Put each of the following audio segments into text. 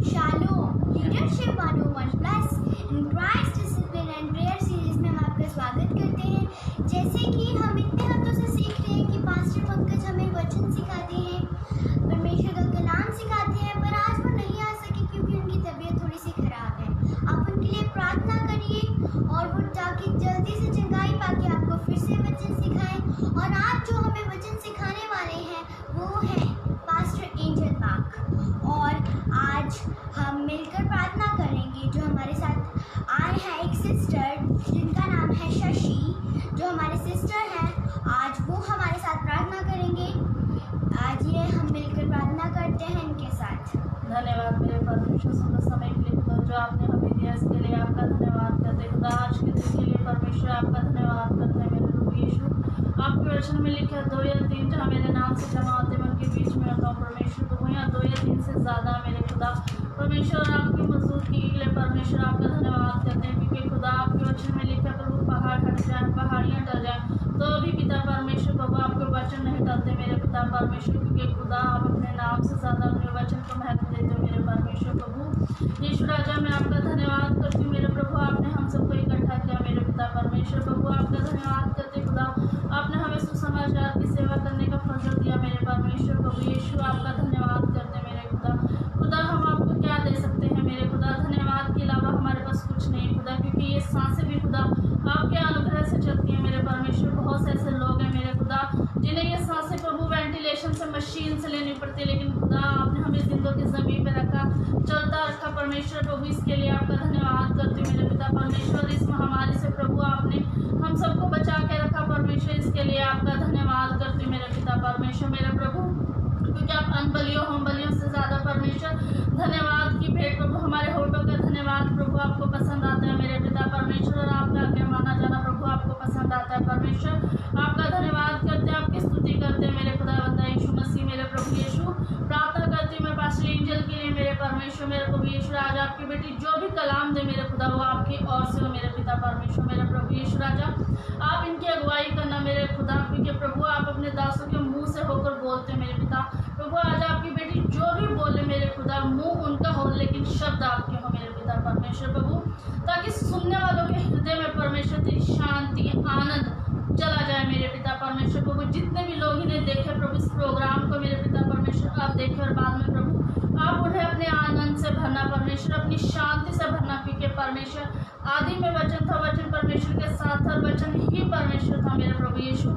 Shalom, Leadership 101 Plus in Christ Discipline and Prayer series में हम आपका स्वागत करते हैं। जैसे कि हम इतने हफ्तों से सीख रहे हैं कि पास्टर पंकज हमें वचन सिखाते हैं, परमेश्वर का कलाम सिखाते हैं, पर आज वो नहीं आ सके क्योंकि उनकी तबीयत थोड़ी सी खराब है। आप उनके लिए प्रार्थना करिए और वो ताकि जल्दी से चंगाई पाके आपको फिर से वचन सिखाएं। और आज जो हमें वचन सिखाने वाले हैं वो है पास्टर एंजल मार्क, और आज हम मिलकर प्रार्थना करेंगे। जो हमारे साथ आए हैं एक सिस्टर जिनका नाम है शशि, जो हमारे सिस्टर हैं, आज वो हमारे साथ प्रार्थना करेंगे। आज ये हम मिलकर प्रार्थना करते हैं इनके साथ। धन्यवाद मेरे परमेश्वर, सुंदर समय के लिए खुदा जो आपने हमें दिया, इसके लिए आपका धन्यवाद करते खुदा। आज के दिन के लिए परमेश्वर आपका धन्यवाद करते हैं मेरे प्रभु यीशु। आपके वचन में लिखा 2 या 3 जहाँ मेरे नाम से जमा होते हैं उनके बीच में होता हूँ परमेश्वर प्रभु। यहाँ 2 या 3 से ज़्यादा मेरे खुदा परमेश्वर आपकी मौजूदगी के लिए परमेश्वर आपका धन्यवाद करते हैं, क्योंकि खुदा आपके वचन में लिखा प्रभु पहाड़ हट जाए, पहाड़ियाँ टल जाए, तो भी पिता परमेश्वर प्रभु आपके वचन नहीं टलते मेरे पिता परमेश्वर, क्योंकि खुदा आप अपने नाम से ज़्यादा अपने वचन को महत्व देते हो मेरे परमेश्वर प्रभु। यीशु राजा मैं आपका धन्यवाद करती हूँ मेरे प्रभु, आपने हम सबको इकट्ठा किया मेरे पिता परमेश्वर प्रभु। आपका धन्यवाद करते खुदा, आपने हमें सुसमाचार की सेवा करने का फजल दिया मेरे परमेश्वर प्रभु यीशु। आपका धन्यवाद करते मेरे खुदा। खुदा हम आपको क्या दे सकते हैं मेरे खुदा, धन्यवाद के अलावा हमारे पास कुछ नहीं खुदा, क्योंकि ये सांसें भी खुदा आपके अनुग्रह से चलती हैं मेरे परमेश्वर। बहुत से ऐसे लोग हैं मेरे खुदा जिन्हें ये सांसें प्रभु वेंटिलेशन से मशीन से लेनी पड़ती है, लेकिन खुदा आपने हमें जिंदों की ज़मीन पर रखा, चलता रखा परमेश्वर प्रभु। इसके लिए आपका धन्यवाद करती हूँ मेरे पिता परमेश्वर। इस महामारी से प्रभु आपने हम सबको बचा के रखा परमेश्वर, इसके लिए आपका धन्यवाद करती हूँ मेरे पिता परमेश्वर मेरे प्रभु, क्योंकि आप अन्न बलियों होम बलियों से ज़्यादा परमेश्वर धन्यवाद की भेंट प्रभु हमारे होठों का धन्यवाद प्रभु आपको पसंद आता है मेरे पिता परमेश्वर। और आपका आज्ञा माना जाना प्रभु आपको पसंद आता है परमेश्वर। आपका धन्यवाद करते हैं, आपकी स्तुति करते हैं मेरे खुदा बंदा यीशु मसीह मेरे प्रभु यीशु। प्रार्थना करती हूँ मैं पास्टर एंजल के लिए मेरे परमेश्वर मेरे प्रभु यीशु। आज आपकी बेटी जो भी कलाम दे मेरे खुदा वो आपकी ओर से हो मेरे पिता परमेश्वर मेरे प्रभु यीशु राजा। आप इनकी अगुवाई करना मेरे खुदा, क्योंकि प्रभु आप अपने दासों के मुँह से होकर बोलते हैं मेरे पिता प्रभु। आज आपकी बेटी जो भी बोले मेरे खुदा मुंह उनका हो लेकिन शब्द आपके हो मेरे पिता परमेश्वर प्रभु, ताकि सुनने वालों के हृदय में परमेश्वर तेरी शांति आनंद चला जाए मेरे पिता परमेश्वर प्रभु। जितने भी लोग इन्हें देखे प्रभु इस प्रोग्राम को मेरे पिता परमेश्वर आप देखे, और बाद में प्रभु आप उन्हें अपने आनंद से भरना परमेश्वर, अपनी शांति से भरना, क्योंकि परमेश्वर आदि में वचन था, वचन परमेश्वर के साथ था, वचन ही परमेश्वर था मेरे प्रभु यीशु।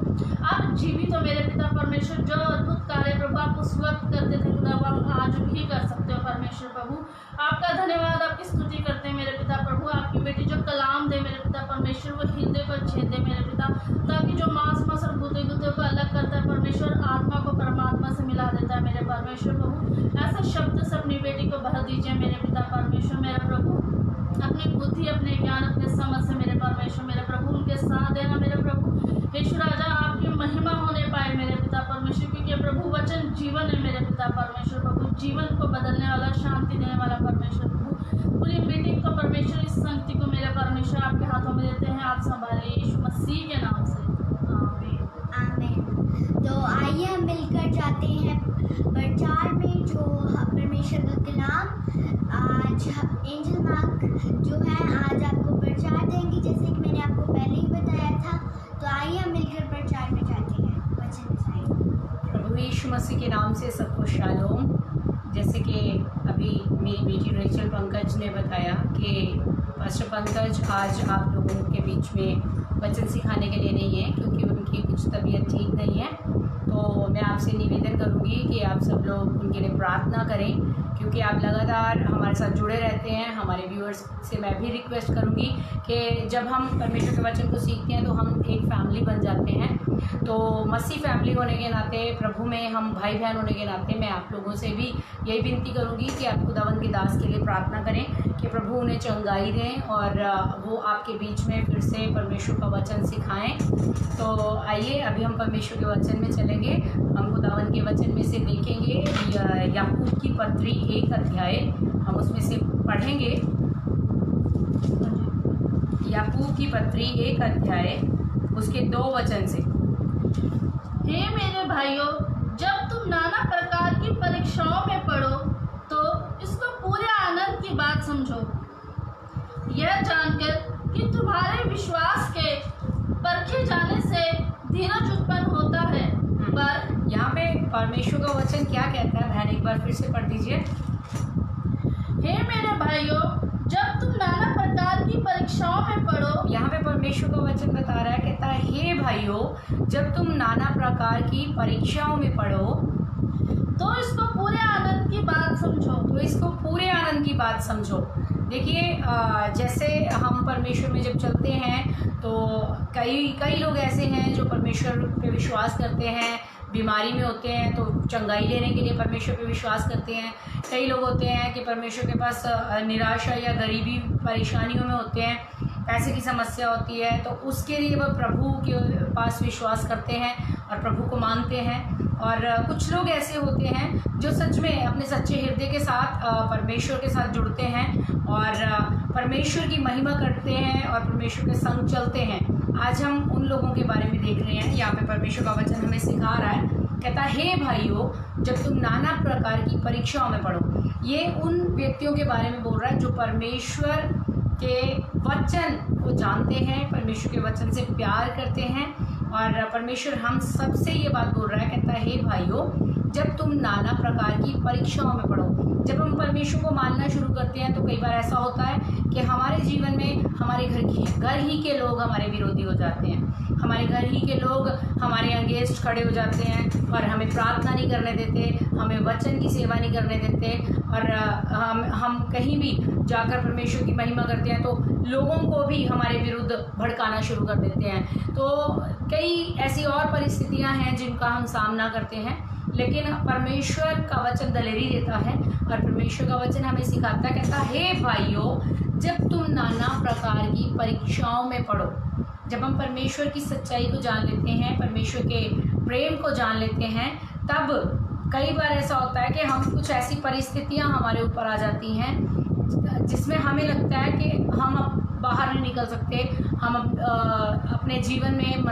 आप जीवित हो मेरे पिता परमेश्वर, जो अद्भुत कार्य प्रभु आप उस वक्त करते थे खुदा वो आप आज भी कर सकते हो परमेश्वर प्रभु। आपका धन्यवाद, आपकी स्तुति करते हैं मेरे पिता प्रभु। आपकी बेटी जो कलाम दे मेरे पिता परमेश्वर वो हृदय को छेद दे मेरे पिता, ताकि जो मांस और गुदे गुदे को अलग करता है परमेश्वर, आत्मा को परमात्मा से मिला देता है मेरे परमेश्वर प्रभु। ऐसे शब्द से अपनी बेटी को भर दीजिए मेरे पिता परमेश्वर मेरा प्रभु। अपनी बुद्धि अपने ज्ञान अपने समझ से मेरे परमेश्वर मेरे प्रभु उनके साथ देना मेरे प्रभु यीशु राजा। आपकी महिमा होने पाए मेरे पिता परमेश्वर, क्योंकि प्रभु वचन जीवन है मेरे पिता परमेश्वर प्रभु, जीवन को बदलने वाला शांति देने वाला परमेश्वर प्रभु। पूरी मीटिंग को परमेश्वर इस संगति को मेरे परमेश्वर आपके हाथों में देते हैं, आप संभालिए यीशु मसीह के नाम से आमीन आमीन। तो आइए हम मिलकर जाते हैं प्रचार में, जो परमेश्वर का कलाम आज एंजल मार्क जो है आज आपको प्रचार देंगी, जैसे कि मैंने आपको पहले ही बताया था। तो आइए हम मिलकर प्रचार में जाते हैं। वचन बताइए। प्रभु यीशु मसीह के नाम से सबको शालोम। जैसे कि अभी मेरी बेटी रेचल पंकज ने बताया कि पास्टर पंकज आज आप लोगों के बीच में वचन सिखाने के लिए नहीं है, क्योंकि उनकी कुछ तबीयत ठीक नहीं है। तो मैं आपसे निवेदन करूंगी कि आप सब लोग उनके लिए प्रार्थना करें, क्योंकि आप लगातार हमारे साथ जुड़े रहते हैं। हमारे व्यूअर्स से मैं भी रिक्वेस्ट करूंगी कि जब हम परमेश्वर के वचन को सीखते हैं तो हम एक फैमिली बन जाते हैं। तो मसीह फैमिली होने के नाते, प्रभु में हम भाई बहन होने के नाते मैं आप लोगों से भी यही विनती करूंगी कि आप खुदावंद के दास के लिए प्रार्थना करें कि प्रभु उन्हें चंगाई दें और वो आपके बीच में फिर से परमेश्वर का वचन सिखाएं। तो आइए अभी हम परमेश्वर के वचन में चलेंगे। हम खुदावंद के वचन में से देखेंगे याकूब की पत्री 1 अध्याय, हम उसमें से पढ़ेंगे। याकूब की पत्री 1 अध्याय उसके 2 वचन से। हे मेरे भाइयों, जब तुम नाना प्रकार की परीक्षाओं में पड़ो तो इसको पूरे समझो, यह जानकर कि तुम्हारे विश्वास के परखे जाने से धीरज उत्पन्न होता है। पर यहाँ पे परमेश्वर का वचन क्या कहता है, बहन एक बार फिर से पढ़ दीजिए। हे मेरे भाइयों, जब तुम नाना प्रकार की परीक्षाओं में पड़ो। यहाँ पे परमेश्वर का वचन बता रहा है, कहता है हे भाइयों, जब तुम नाना प्रकार की परीक्षाओं में पड़ो तो इसको पूरे आनंद की बात समझो। तो इसको पूरे आनंद की बात समझो। देखिए जैसे हम परमेश्वर में जब चलते हैं तो कई लोग ऐसे हैं जो परमेश्वर पे विश्वास करते हैं, बीमारी में होते हैं तो चंगाई लेने के लिए परमेश्वर पे विश्वास करते हैं। कई लोग होते हैं कि परमेश्वर के पास निराशा या गरीबी परेशानियों में होते हैं, पैसे की समस्या होती है, तो उसके लिए वह प्रभु के पास विश्वास करते हैं और प्रभु को मानते हैं। और कुछ लोग ऐसे होते हैं जो सच में अपने सच्चे हृदय के साथ परमेश्वर के साथ जुड़ते हैं और परमेश्वर की महिमा करते हैं और परमेश्वर के संग चलते हैं। आज हम उन लोगों के बारे में देख रहे हैं। यहाँ पे परमेश्वर का वचन हमें सिखा रहा है, कहता है हे भाइयों, जब तुम नाना प्रकार की परीक्षाओं में पड़ो। ये उन व्यक्तियों के बारे में बोल रहा है जो परमेश्वर के वचन को जानते हैं, परमेश्वर के वचन से प्यार करते हैं। और परमेश्वर हम सबसे ये बात बोल रहा है, कहता है हे भाइयों, जब तुम नाना प्रकार की परीक्षाओं में पड़ो। जब हम परमेश्वर को मानना शुरू करते हैं तो कई बार ऐसा होता है कि हमारे जीवन में हमारे घर ही के लोग हमारे विरोधी हो जाते हैं। हमारे घर ही के लोग हमारे अगेंस्ट खड़े हो जाते हैं और हमें प्रार्थना नहीं करने देते, हमें वचन की सेवा नहीं करने देते। और हम कहीं भी जाकर परमेश्वर की महिमा करते हैं तो लोगों को भी हमारे विरुद्ध भड़काना शुरू कर देते हैं। तो कई ऐसी और परिस्थितियां हैं जिनका हम सामना करते हैं, लेकिन परमेश्वर का वचन दलेरी देता है और परमेश्वर का वचन हमें सिखाता है, कहता है हे भाइयों, जब तुम नाना प्रकार की परीक्षाओं में पड़ो। जब हम परमेश्वर की सच्चाई को जान लेते हैं, परमेश्वर के प्रेम को जान लेते हैं, तब कई बार ऐसा होता है कि हम कुछ ऐसी परिस्थितियां हमारे ऊपर आ जाती हैं जिसमें हमें लगता है कि हम बाहर नहीं निकल सकते। हम अपने जीवन में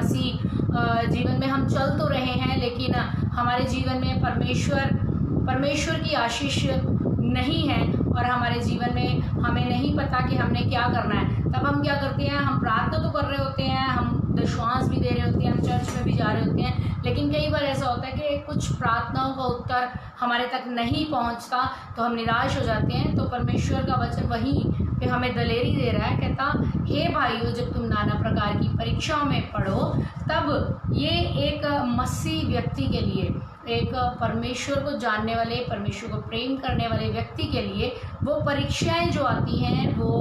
जीवन में हम चल तो रहे हैं, लेकिन हमारे जीवन में परमेश्वर की आशीष नहीं है और हमारे जीवन में हमें नहीं पता कि हमने क्या करना है। तब हम क्या करते हैं, हम प्रार्थना तो कर रहे होते हैं, हम दशवांश भी दे रहे होते हैं, हम चर्च में भी जा रहे होते हैं, लेकिन कई बार ऐसा होता है कि कुछ प्रार्थनाओं का उत्तर हमारे तक नहीं पहुंचता तो हम निराश हो जाते हैं। तो परमेश्वर का वचन वहीं पे हमें दलेरी दे रहा है, कहता हे भाइयों, जब तुम नाना प्रकार की परीक्षाओं में पढ़ो। तब ये एक मसीह व्यक्ति के लिए, एक परमेश्वर को जानने वाले, परमेश्वर को प्रेम करने वाले व्यक्ति के लिए वो परीक्षाएं जो आती हैं, वो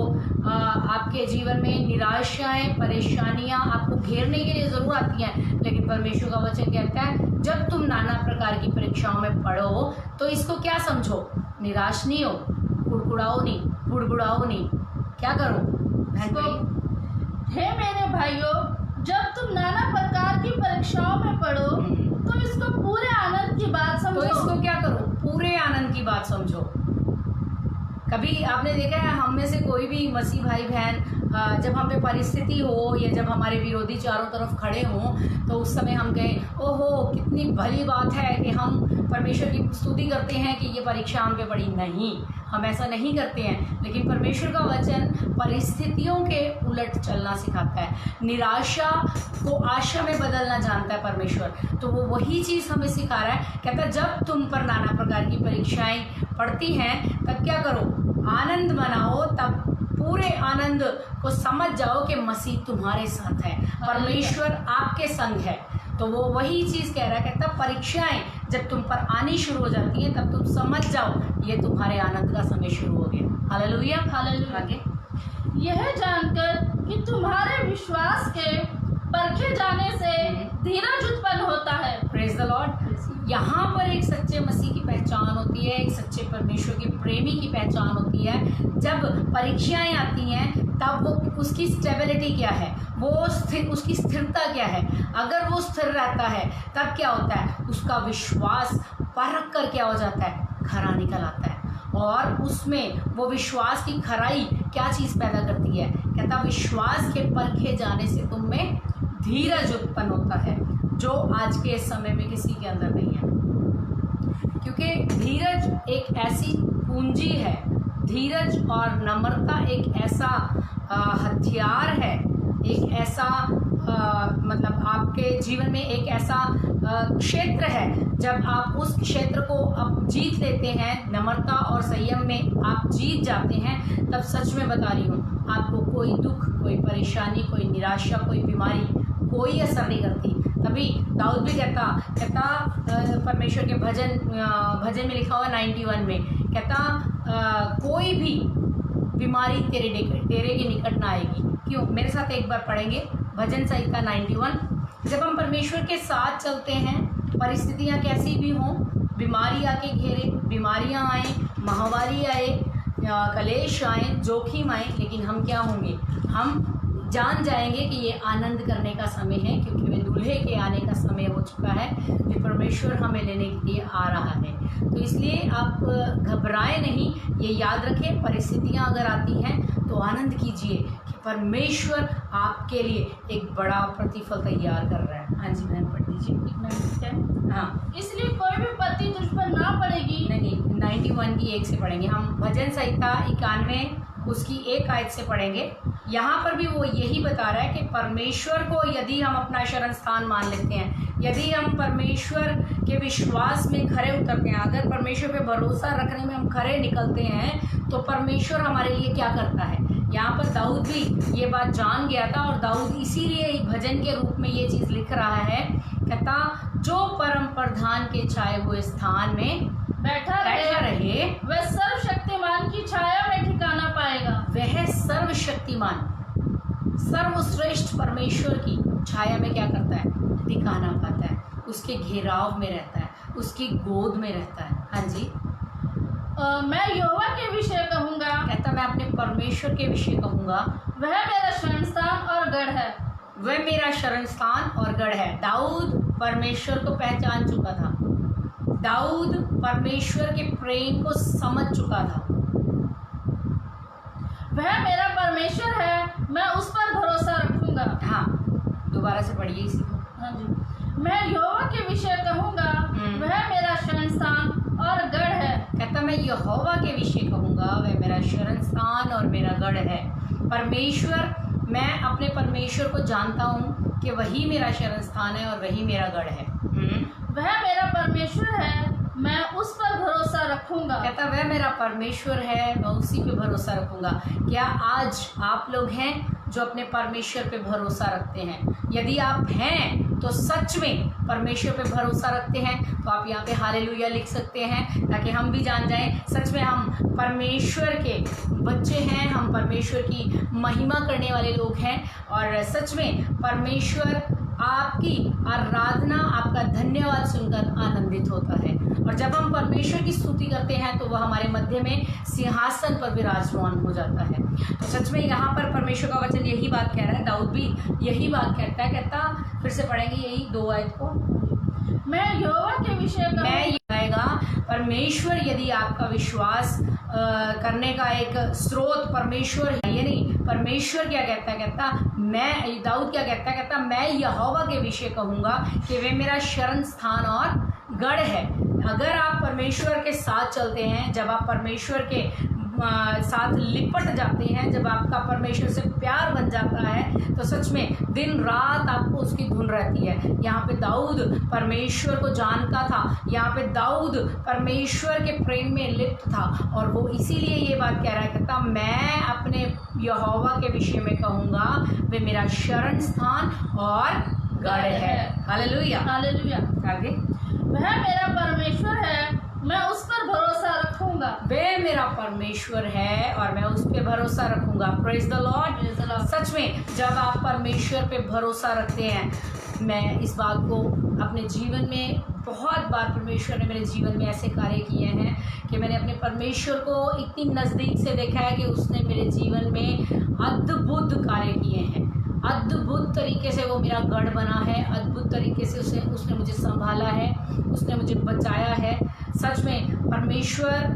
आपके जीवन में निराशाएं, परेशानियां आपको घेरने के लिए ज़रूर आती हैं, लेकिन परमेश्वर का वचन कहता है जब तुम नाना प्रकार की परीक्षाओं में पढ़ो तो इसको क्या समझो, निराश नहीं हो, कुड़कुड़ाओ नहीं, बुड़बुड़ाओ नहीं, क्या करो हे मेरे भाइयों, जब तुम नाना प्रकार की परीक्षाओं में पढ़ो तो इसको पूरे आनंद की बात समझो। तो इसको क्या करो, पूरे आनंद की बात समझो। कभी आपने देखा है हम में से कोई भी मसीह भाई बहन जब हम पे परिस्थिति हो या जब हमारे विरोधी चारों तरफ खड़े हों तो उस समय हम कहें ओहो कितनी भली बात है कि हम परमेश्वर की स्तुति करते हैं कि ये परीक्षा हम पे पड़ी। नहीं, हम ऐसा नहीं करते हैं, लेकिन परमेश्वर का वचन परिस्थितियों के उलट चलना सिखाता है। निराशा को आशा में बदलना जानता है परमेश्वर, तो वो वही चीज़ हमें सिखा रहा है। कहता है जब तुम पर नाना प्रकार की परीक्षाएं पड़ती हैं तब क्या करो, आनंद मनाओ। तब पूरे आनंद को समझ जाओ कि मसीह तुम्हारे साथ है, परमेश्वर आपके संग है। तो वो वही चीज़ कह रहा है, कहता परीक्षाएं जब तुम पर आनी शुरू हो जाती हैं तब तुम समझ जाओ ये तुम्हारे आनंद का समय शुरू हो गया। Hallelujah, hallelujah. आगे यह जानकर कि तुम्हारे विश्वास के परखे जाने से धीरज उत्पन्न होता है। Praise the Lord. यहाँ पर एक सच्चे मसीह की पहचान होती है, एक सच्चे परमेश्वर के प्रेमी की पहचान होती है। जब परीक्षाएं आती हैं तब वो उसकी स्टेबिलिटी क्या है, वो उसकी स्थिरता क्या है। अगर वो स्थिर रहता है तब क्या होता है, उसका विश्वास परख कर क्या हो जाता है, खरा निकल आता है। और उसमें वो विश्वास की खराई क्या चीज़ पैदा करती है, कहता विश्वास के परखे जाने से तुम में धीरज उत्पन्न होता है, जो आज के समय में किसी के अंदर नहीं है। क्योंकि धीरज एक ऐसी पूंजी है धीरज और नम्रता एक ऐसा हथियार है, एक ऐसा मतलब आपके जीवन में एक ऐसा क्षेत्र है, जब आप उस क्षेत्र को अब जीत लेते हैं, नम्रता और संयम में आप जीत जाते हैं, तब सच में बता रही हूँ आपको कोई दुख, कोई परेशानी, कोई निराशा, कोई बीमारी कोई असर नहीं करती। तभी दाऊद भी कहता परमेश्वर के भजन में लिखा हुआ 91 में कहता कोई भी बीमारी तेरे के निकट ना आएगी। क्यों? मेरे साथ एक बार पढ़ेंगे भजन संहिता 91। जब हम परमेश्वर के साथ चलते हैं, परिस्थितियां कैसी भी हों, बीमारी आके घेरे, बीमारियां आए, महामारी आए, कलेश आए, जोखिम आए, लेकिन हम क्या होंगे? हम जान जाएंगे कि ये आनंद करने का समय है, क्योंकि वे दूल्हे के आने का समय हो चुका है, कि परमेश्वर हमें लेने के लिए आ रहा है। तो इसलिए आप घबराएं नहीं, ये याद रखें, परिस्थितियां अगर आती हैं तो आनंद कीजिए कि परमेश्वर आपके लिए एक बड़ा प्रतिफल तैयार कर रहा है। हाँ जी मैम, पढ़ दीजिए। हाँ, इसलिए कोई भी विपत्ति तुझ पर ना पड़ेगी। नहीं, 91 की 1 से पढ़ेंगे हम। भजन संहिता 91 उसकी 1 आयत से पढ़ेंगे। यहाँ पर भी वो यही बता रहा है कि परमेश्वर को यदि हम अपना शरण स्थान मान लेते हैं, यदि हम परमेश्वर के विश्वास में खरे उतरते हैं, अगर परमेश्वर पे भरोसा रखने में हम खरे निकलते हैं, तो परमेश्वर हमारे लिए क्या करता है। यहाँ पर दाऊद भी ये बात जान गया था, और दाऊद इसीलिए भजन के रूप में ये चीज़ लिख रहा है। कहता जो परम प्रधान के छाए हुए स्थान में बैठा रहे वह सर्वशक्तिमान की छाया में ठिकाना पाएगा। वह सर्वशक्तिमान, सर्वश्रेष्ठ परमेश्वर की छाया में क्या करता है? ठिकाना पाता है, उसके घेराव में रहता है, उसकी गोद में रहता है। हाँ जी। मैं यहोवा के विषय कहूँगा। कहता मैं अपने परमेश्वर के विषय कहूँगा। वह मेरा शरण स्थान और गढ़ है। वह मेरा शरण स्थान और गढ़ है। दाऊद परमेश्वर को पहचान चुका था, दाऊद परमेश्वर के प्रेम को समझ चुका था। वह मेरा परमेश्वर है, मैं उस पर भरोसा रखूंगा। हाँ, दोबारा से पढ़िए इसी को। हाँ जी। मैं यहोवा के विषय कहूँगा, वह मेरा शरण स्थान और गढ़ है। कहता मैं यहोवा के विषय कहूँगा, वह मेरा शरण स्थान और मेरा गढ़ है। परमेश्वर, मैं अपने परमेश्वर को जानता हूँ कि वही मेरा शरण स्थान है और वही मेरा गढ़ है। वह मेरा परमेश्वर है, मैं उस पर भरोसा रखूंगा। कहता वह मेरा परमेश्वर है, मैं उसी पे भरोसा रखूंगा। क्या आज आप लोग हैं जो अपने परमेश्वर पे भरोसा रखते हैं? यदि आप हैं तो सच में परमेश्वर पे भरोसा रखते हैं, तो आप यहाँ पे हालेलुया लिख सकते हैं, ताकि हम भी जान जाएं सच में हम परमेश्वर के बच्चे हैं, हम परमेश्वर की महिमा करने वाले लोग हैं। और सच में परमेश्वर आपकी आराधना, आपका धन्यवाद सुनकर आनंदित होता है। और जब हम परमेश्वर की स्तुति करते हैं तो वह हमारे मध्य में सिंहासन पर विराजमान हो जाता है। तो सच में यहाँ पर परमेश्वर का वचन यही बात कह रहा है, दाऊद भी यही बात कहता है। कहता, फिर से पढ़ेंगे यही 2 आयत को। मैं यहोवा के विषय मैं आएगा परमेश्वर, यदि आपका विश्वास करने का एक स्रोत परमेश्वर है, ये नहीं, परमेश्वर क्या कहता है? कहता मैं, दाऊद क्या कहता है? कहता मैं यहोवा के विषय कहूँगा कि वे मेरा शरण स्थान और गढ़ है। अगर आप परमेश्वर के साथ चलते हैं, जब आप परमेश्वर के साथ लिपट जाते हैं, जब आपका परमेश्वर से प्यार बन जाता है, तो सच में दिन रात आपको उसकी धुन रहती है। यहाँ पे दाऊद परमेश्वर को जानता था, यहाँ पे दाऊद परमेश्वर के प्रेम में लिप्त था, और वो इसीलिए ये बात कह रहा है। कहता मैं अपने यहोवा के विषय में कहूँगा, वे मेरा शरण स्थान और गढ़ है। Hallelujah, hallelujah. आगे, वह मेरा परमेश्वर है, मैं उस पर भरोसा रखूंगा। वे मेरा परमेश्वर है और मैं उस पर भरोसा रखूंगा। Praise the Lord. सच में जब आप परमेश्वर पे भरोसा रखते हैं, मैं इस बात को अपने जीवन में बहुत बार, परमेश्वर ने मेरे जीवन में ऐसे कार्य किए हैं कि मैंने अपने परमेश्वर को इतनी नज़दीक से देखा है कि उसने मेरे जीवन में अद्भुत कार्य किए हैं। अद्भुत तरीके से वो मेरा गढ़ बना है, अद्भुत तरीके से उसने मुझे संभाला है, उसने मुझे बचाया है। सच में परमेश्वर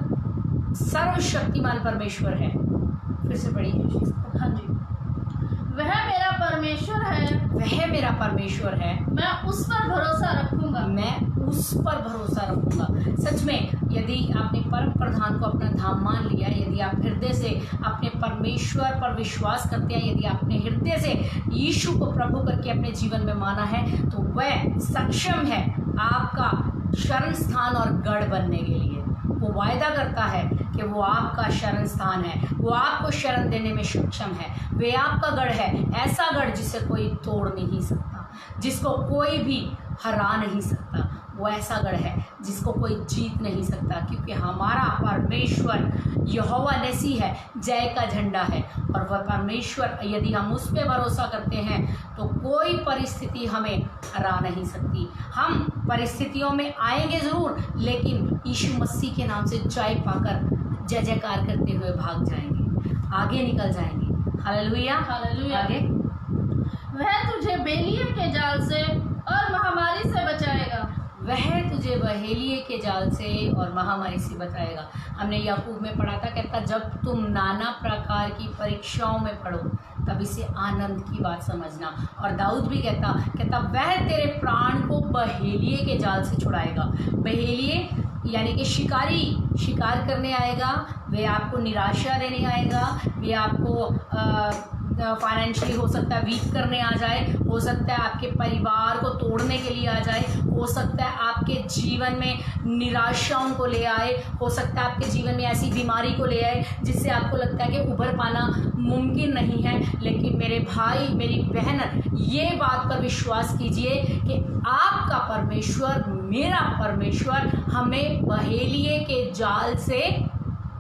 सर्वशक्तिमान परमेश्वर है। फिर से पढ़िए। हाँ जी। वह मेरा परमेश्वर है, वह मेरा परमेश्वर है, मैं उस पर भरोसा रखूंगा। मैं उस पर भरोसा रखूंगा। सच में यदि आपने परम प्रधान को अपना धाम मान लिया, यदि आप हृदय से अपने परमेश्वर पर विश्वास करते हैं, यदि आपने हृदय से यीशु को प्रभु करके अपने जीवन में माना है, तो वह सक्षम है आपका शरण स्थान और गढ़ बनने के लिए। वो वायदा करता है कि वो आपका शरण स्थान है, वो आपको शरण देने में सक्षम है, वे आपका गढ़ है, ऐसा गढ़ जिसे कोई तोड़ नहीं सकता, जिसको कोई भी हरा नहीं सकता। वो ऐसा गढ़ है जिसको कोई जीत नहीं सकता, क्योंकि हमारा परमेश्वर यहोवा निसी है, जय का झंडा है। और वह परमेश्वर, यदि हम उस पर भरोसा करते हैं तो कोई परिस्थिति हमें हरा नहीं सकती। हम परिस्थितियों में आएंगे ज़रूर, लेकिन यीशु मसीह के नाम से जय पाकर जय जयकार करते हुए भाग जाएंगे, आगे निकल जाएंगे। Hallelujah, hallelujah. आगे। वह तुझे बेलिए के जाल से और महामारी से बचाएगा। वह तुझे बहेलिए के जाल से और महामारी से बचाएगा। हमने याकूब में पढ़ा था, कहता जब तुम नाना प्रकार की परीक्षाओं में पढ़ो तब इसे आनंद की बात समझना। और दाऊद भी कहता वह तेरे प्राण को बहेलिए के जाल से छुड़ाएगा। बहेलिए यानी कि शिकार करने आएगा, वे आपको निराशा देने आएगा, वे आपको फाइनेंशियली हो सकता है वीक करने आ जाए, हो सकता है आपके परिवार को तोड़ने के लिए आ जाए, हो सकता है आपके जीवन में निराशाओं को ले आए, हो सकता है आपके जीवन में ऐसी बीमारी को ले आए जिससे आपको लगता है कि उभर पाना मुमकिन नहीं है। लेकिन मेरे भाई मेरी बहन, ये बात पर विश्वास कीजिए कि आपका परमेश्वर, मेरा परमेश्वर हमें बहेलिए के जाल से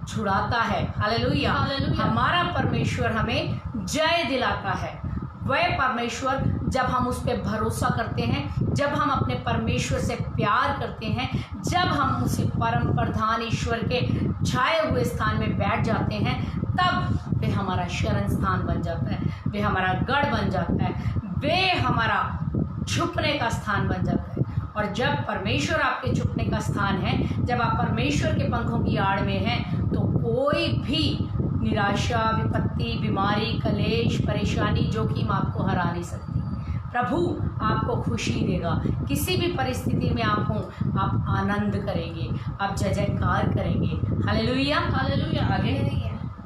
छुड़ाता है। हालेलुया। हालेलुया। हमारा परमेश्वर हमें जय दिलाता है। वह परमेश्वर, जब हम उस पर भरोसा करते हैं, जब हम अपने परमेश्वर से प्यार करते हैं, जब हम उसी परम प्रधान ईश्वर के छाए हुए स्थान में बैठ जाते हैं, तब वे हमारा शरण स्थान बन जाता है, वे हमारा गढ़ बन जाता है, वे हमारा छुपने का स्थान बन जाता है। और जब परमेश्वर आपके छुपने का स्थान है, जब आप परमेश्वर के पंखों की आड़ में हैं, तो कोई भी निराशा, विपत्ति, बीमारी, कलेश, परेशानी, जोखिम आपको हरा नहीं सकती। प्रभु आपको खुशी देगा। किसी भी परिस्थिति में आप हों, आप आनंद करेंगे, आप जय जयकार करेंगे। Hallelujah, hallelujah. आगे।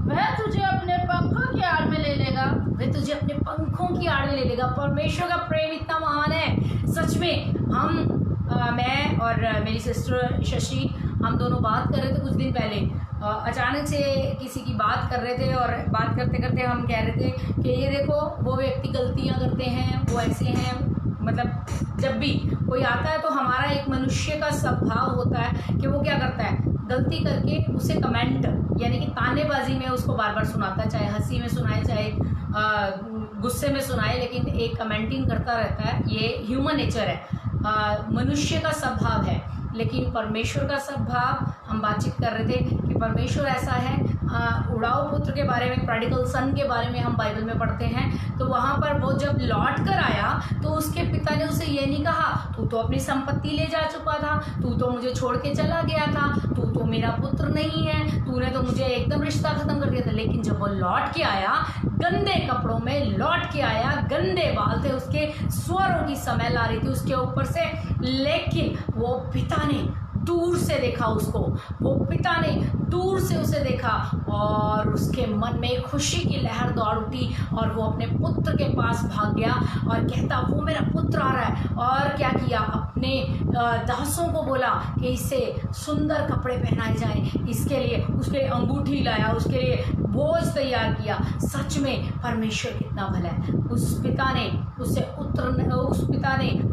वह तुझे अपने पंखों की आड़ में ले लेगा। वह तुझे अपने पंखों की आड़ में ले लेगा। परमेश्वर का प्रेम इतना महान है। सच में मैं और मेरी सिस्टर शशि, हम दोनों बात कर रहे थे कुछ दिन पहले। अचानक से किसी की बात कर रहे थे और बात करते करते हम कह रहे थे कि ये देखो, वो व्यक्ति गलतियां करते हैं, वो ऐसे हैं। मतलब जब भी कोई आता है तो हमारा एक मनुष्य का स्वभाव होता है कि वो क्या करता है, गलती करके उसे कमेंट यानी कि तानेबाजी में उसको बार बार सुनाता है, चाहे हंसी में सुनाए, चाहे गुस्से में सुनाए, लेकिन एक कमेंटिंग करता रहता है। ये ह्यूमन नेचर है, मनुष्य का स्वभाव है। लेकिन परमेश्वर का स्वभाव, हम बातचीत कर रहे थे कि परमेश्वर ऐसा है। उड़ाऊ पुत्र के बारे में, प्रोडिगल सन के बारे में हम बाइबल में पढ़ते हैं, तो वहाँ पर वो जब लौट कर आया तो उसके पिता ने उसे ये नहीं कहा तू तो अपनी संपत्ति ले जा चुका था, तू तो मुझे छोड़ के चला गया था, तू तो मेरा पुत्र नहीं है, तूने तो मुझे एकदम रिश्ता खत्म कर दिया था। लेकिन जब वो लौट के आया, गंदे कपड़ों में लौट के आया, गंदे बाल थे उसके, स्वरों की स्मेल आ रही थी उसके ऊपर से, लेकिन वो पिता ने दूर से देखा उसको, वो पिता ने दूर से उसे देखा और उसके मन में खुशी की लहर दौड़ उठी और वो अपने पुत्र के पास भाग गया और कहता वो मेरा पुत्र आ रहा है। और क्या किया, अपने दासों को बोला कि इसे सुंदर कपड़े पहनाए जाएं, इसके लिए उसके अंगूठी लाया, उसके लिए बोझ तैयार किया। सच में परमेश्वर कितना भला है। उस पिता ने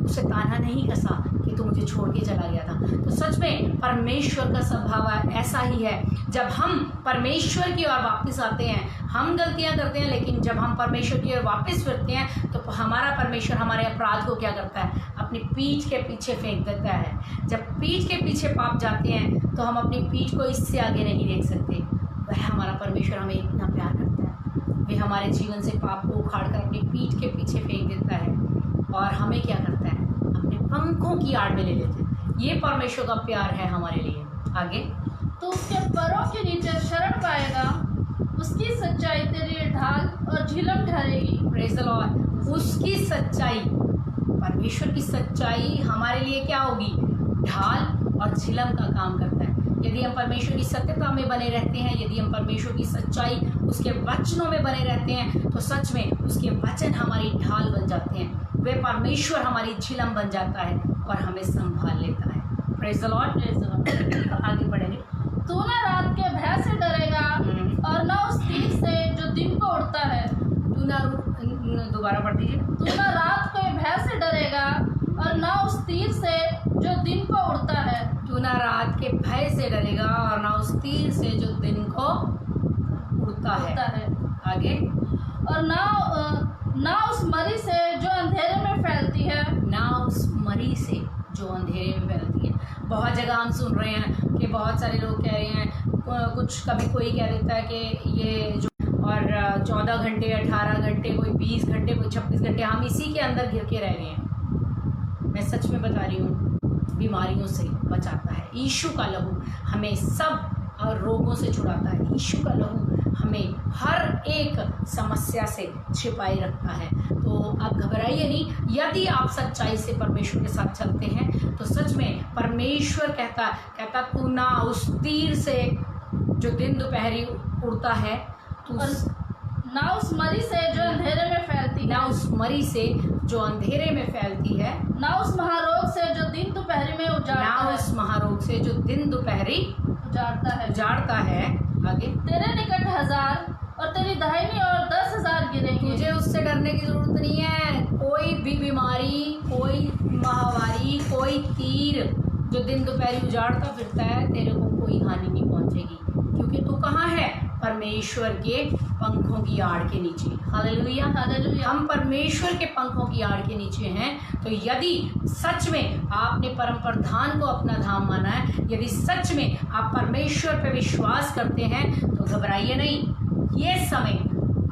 उसे ताना नहीं कसा कि तू मुझे छोड़ के चला गया था। तो सच में परमेश्वर का स्वभाव ऐसा ही है। जब हम परमेश्वर की ओर वापस आते हैं, हम गलतियां करते हैं, लेकिन जब हम परमेश्वर की ओर वापस फिरते हैं तो हमारा परमेश्वर हमारे अपराध को क्या करता है, अपनी पीठ के पीछे फेंक देता है। जब पीठ के पीछे पाप जाते हैं तो हम अपनी पीठ को इससे आगे नहीं देख सकते। वह हमारा परमेश्वर हमें इतना प्यार करता है, वे हमारे जीवन से पाप को उखाड़ कर अपनी पीठ के पीछे फेंक देता है और हमें क्या करता है, अपने पंखों की आड़ में ले लेते हैं। ये परमेश्वर का प्यार है हमारे लिए। आगे, तो उसके पैरों के नीचे शरण पाएगा, उसकी सच्चाई तेरे लिए ढाल और झिलम ठहरेगी। Praise the Lord. उसकी सच्चाई, परमेश्वर की सच्चाई हमारे लिए क्या होगी? ढाल और झिलम का काम करता है। यदि हम परमेश्वर की सत्यता में बने रहते हैं, यदि हम परमेश्वर की सच्चाई उसके वचनों में बने रहते हैं, तो सच में उसके वचन हमारी ढाल बन जाते हैं। वे परमेश्वर हमारी झिलम बन जाता है और हमें संभाल लेता है। Praise the Lord. Praise the Lord. आगे बढ़ेंगे। तू न रात के भय से डरेगा और न उस तीर से जो दिन को उड़ता है। तू ना, दोबारा पढ़ दीजिए। तू न रात के भय से डरेगा और न उस तीर से जो दिन को उड़ता है। तू ना रात के भय से डरेगा और ना उस तीर से जो दिन को उड़ता है। आगे। और ना उस मरी से जो अंधेरे में फैलती है। ना उस मरी से जो अंधेरे में फैलती है। बहुत जगह हम सुन रहे हैं कि बहुत सारे लोग कह रहे हैं, कुछ कभी कोई कह देता है कि ये जो, और 14 घंटे 18 घंटे, कोई 20 घंटे, कोई 26 घंटे, हम इसी के अंदर घिर के रह गए हैं। मैं सच में बता रही हूँ, बीमारियों से बचाता है यीशु का लहू, हमें सब रोगों से छुड़ाता है। यीशु का लहू हमें हर एक समस्या से छिपाए रखता है। तो आप घबराइए नहीं। यदि आप सच्चाई से परमेश्वर के साथ चलते हैं तो सच में परमेश्वर कहता तू ना उस तीर से जो दिन दोपहरी उड़ता है, तू ना उस मरी से जो अंधेरे में फैलती है। ना उस मरी से जो अंधेरे में फैलती है। ना उस महारोग से जो दिन दोपहरी में उजाड़ता है। ना उस महारोग से जो दिन दोपहरी उजाड़ता है। आगे। तेरे निकट 1000 और तेरी दाहिनी ओर 10,000 गिरेंगे। तुझे उससे डरने की जरूरत नहीं है। कोई भी बीमारी, कोई महामारी, कोई तीर जो दिन दोपहरी उजाड़ता फिरता है, तेरे को कोई हानि नहीं पहुंचेगी, क्योंकि तू कहाँ है? परमेश्वर के पंखों की आड़ के नीचे। Hallelujah, hallelujah. हम परमेश्वर के पंखों की आड़ के नीचे हैं। तो यदि सच में आपने परम प्रधान को अपना धाम माना है, यदि सच में आप परमेश्वर पे विश्वास करते हैं, तो घबराइए नहीं। ये समय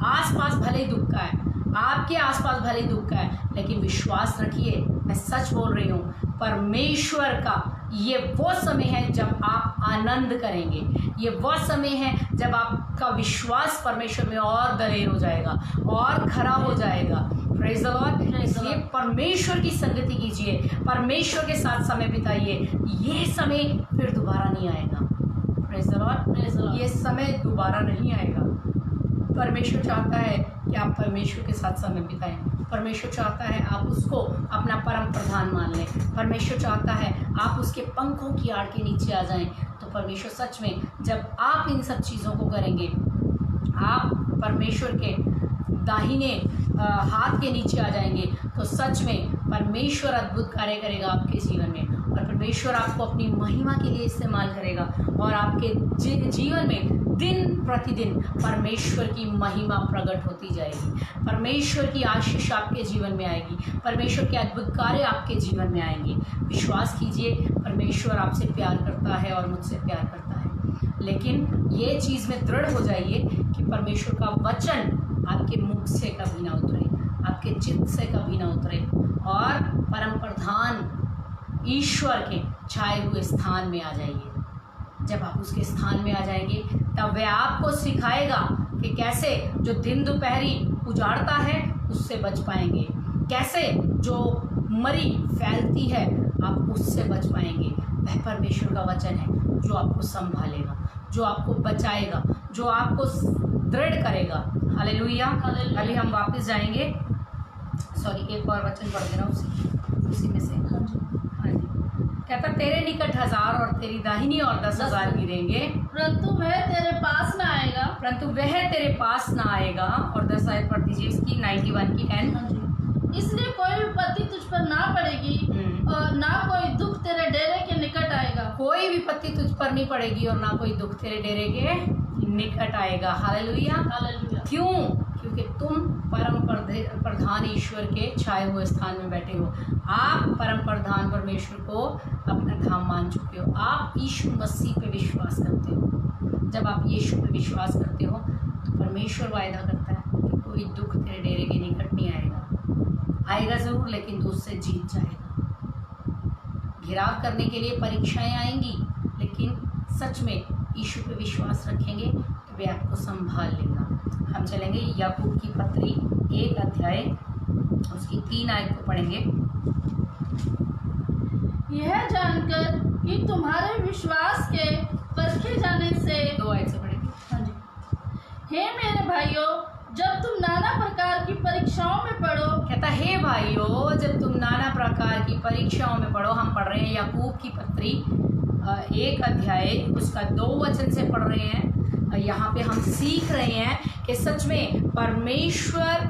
आसपास भले ही दुख का है, आपके आसपास भले ही दुख का है, लेकिन विश्वास रखिए, मैं सच बोल रही हूँ, परमेश्वर का ये वो समय है जब आप आनंद करेंगे। ये वो समय है जब आपका विश्वास परमेश्वर में और दलेर हो जाएगा और खरा हो जाएगा। Praise the Lord. इसलिए परमेश्वर की संगति कीजिए, परमेश्वर के साथ समय बिताइए। ये समय फिर दोबारा नहीं आएगा। Praise the Lord. ये समय दोबारा नहीं आएगा। परमेश्वर चाहता है कि आप परमेश्वर के साथ समय बिताएं। परमेश्वर चाहता है आप उसको अपना परम प्रधान मान लें। परमेश्वर चाहता है आप उसके पंखों की आड़ के नीचे आ जाएं। तो परमेश्वर सच में, जब आप इन सब चीज़ों को करेंगे, आप परमेश्वर के दाहिने हाथ के नीचे आ जाएंगे, तो सच में परमेश्वर अद्भुत कार्य करेगा आपके जीवन में, और परमेश्वर आपको अपनी महिमा के लिए इस्तेमाल करेगा, और आपके जीवन में दिन प्रतिदिन परमेश्वर की महिमा प्रकट होती जाएगी। परमेश्वर की आशीष आपके जीवन में आएगी, परमेश्वर के अद्भुत कार्य आपके जीवन में आएंगे। विश्वास कीजिए, परमेश्वर आपसे प्यार करता है और मुझसे प्यार करता है। लेकिन ये चीज़ में दृढ़ हो जाइए कि परमेश्वर का वचन आपके मुख से कभी ना उतरे, आपके चित्त से कभी ना उतरे, और परम प्रधान ईश्वर के छाए हुए स्थान में आ जाइए। जब आप उसके स्थान में आ जाएंगे, तब वह आपको सिखाएगा कि कैसे जो दिन दोपहरी उजाड़ता है उससे बच पाएंगे, कैसे जो मरी फैलती है आप उससे बच पाएंगे। वह परमेश्वर का वचन है जो आपको संभालेगा, जो आपको बचाएगा, जो आपको दृढ़ करेगा। हालेलुया। अभी हम वापस जाएंगे, सॉरी, एक और वचन पढ़ देना उसी में से। हाँ जी। कहता तेरे निकट 1000 और तेरी दाहिनी ओर 10,000 गिरेंगे, परंतु वह तेरे पास ना आएगा। ना आएगा। और 10 आयत पढ़ दीजिए इसकी, 91 की 10। इसलिए कोई विपत्ति तुझ पर ना पड़ेगी और ना कोई दुख तेरे डेरे के निकट आएगा। कोई विपत्ति तुझ पर नहीं पड़ेगी और ना कोई दुख तेरे डेरे के निकट आएगा। Hallelujah, hallelujah. क्यों? क्योंकि तुम परम प्रधान ईश्वर के छाए हुए स्थान में बैठे हो। आप परम प्रधान परमेश्वर को अपना धाम मान चुके हो। आप यीशु मसीह पे विश्वास करते हो। जब आप यीशु पे विश्वास करते हो तो परमेश्वर वायदा करता है कि कोई दुख तेरे डेरे के निकट नहीं आएगा ज़रूर, लेकिन तू उससे जीत जाएगा। घिराव करने के लिए परीक्षाएं आएंगी, लेकिन सच में यीशु पे विश्वास रखेंगे तो वे आपको को संभाल लेना। हम चलेंगे याकूब की पत्री 1 अध्याय उसकी 3 आयत को पढ़ेंगे। यह जानकर कि तुम्हारे विश्वास के परखे जाने से 2 आयत से पढ़ेंगे। हाँ जी। हे मेरे भाइयों, जब तुम नाना प्रकार की परीक्षाओं में पढ़ो। कहता हे भाइयों, जब तुम नाना प्रकार की परीक्षाओं में पढ़ो। हम पढ़ रहे हैं याकूब की पत्री 1 अध्याय उसका 2 वचन से पढ़ रहे हैं। यहाँ पे हम सीख रहे हैं कि सच में परमेश्वर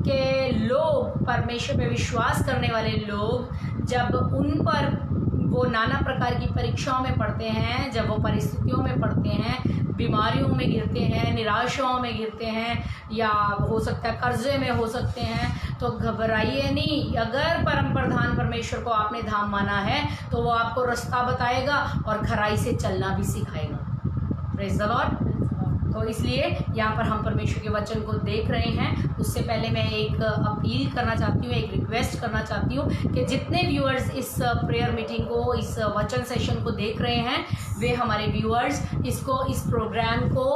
के लोग, परमेश्वर पे विश्वास करने वाले लोग, जब उन पर वो नाना प्रकार की परीक्षाओं में पढ़ते हैं, जब वो परिस्थितियों में पढ़ते हैं, बीमारियों में गिरते हैं, निराशाओं में गिरते हैं, या हो सकता है कर्जे में हो सकते हैं, तो घबराइए नहीं। अगर परम प्रधान परमेश्वर को आपने धाम माना है तो वो आपको रास्ता बताएगा और खराई से चलना भी सिखाएगा। Praise the Lord. तो इसलिए यहाँ पर हम परमेश्वर के वचन को देख रहे हैं। उससे पहले मैं एक अपील करना चाहती हूँ, एक रिक्वेस्ट करना चाहती हूँ कि जितने व्यूअर्स इस प्रेयर मीटिंग को, इस वचन सेशन को देख रहे हैं, वे हमारे व्यूअर्स इसको, इस प्रोग्राम को,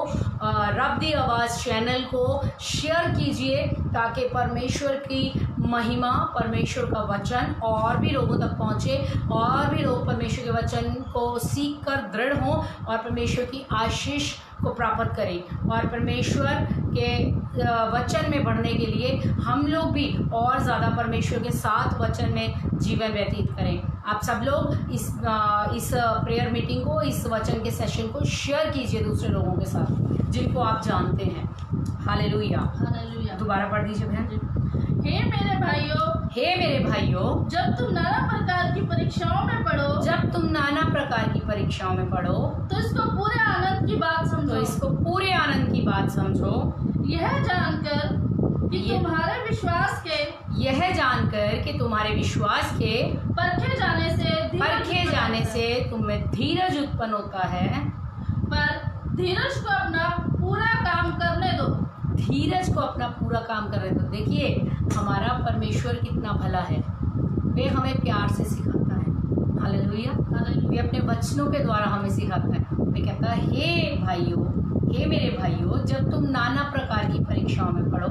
रब दी आवाज़ चैनल को शेयर कीजिए ताकि परमेश्वर की महिमा, परमेश्वर का वचन और भी लोगों तक पहुँचे और भी लोग परमेश्वर के वचन को सीख कर दृढ़ हों और परमेश्वर की आशीष को प्राप्त करें। और परमेश्वर के वचन में बढ़ने के लिए हम लोग भी और ज़्यादा परमेश्वर के साथ वचन में जीवन व्यतीत करें। आप सब लोग इस प्रेयर मीटिंग को, इस वचन के सेशन को शेयर कीजिए दूसरे लोगों के साथ जिनको आप जानते हैं। हालेलुया। हालेलुया। दोबारा पढ़ दीजिए बहन। हे मेरे भाइयों, हे मेरे भाइयों, जब तुम नाना प्रकार की परीक्षाओं में पढ़ो, जब तुम नाना प्रकार की परीक्षाओं में पढ़ो तो इसको पूरे आनंद की बात समझो। तो इसको पूरे आनंद की बात समझो। यह जानकर कि तुम्हारे विश्वास के, यह जानकर कि तुम्हारे विश्वास के परखे जाने से तुम में धीरज उत्पन्न होता है। पर धीरज को अपना पूरा काम करने दो। धीरज को अपना पूरा काम करने दो। देखिए हमारा परमेश्वर कितना भला है, वे हमें प्यार से सिखाता है। हालेलुया। वे अपने वचनों के द्वारा हमें सिखाता है। वे कहता है हे भाइयों, हे मेरे भाइयों, जब तुम नाना प्रकार की परीक्षाओं में पढ़ो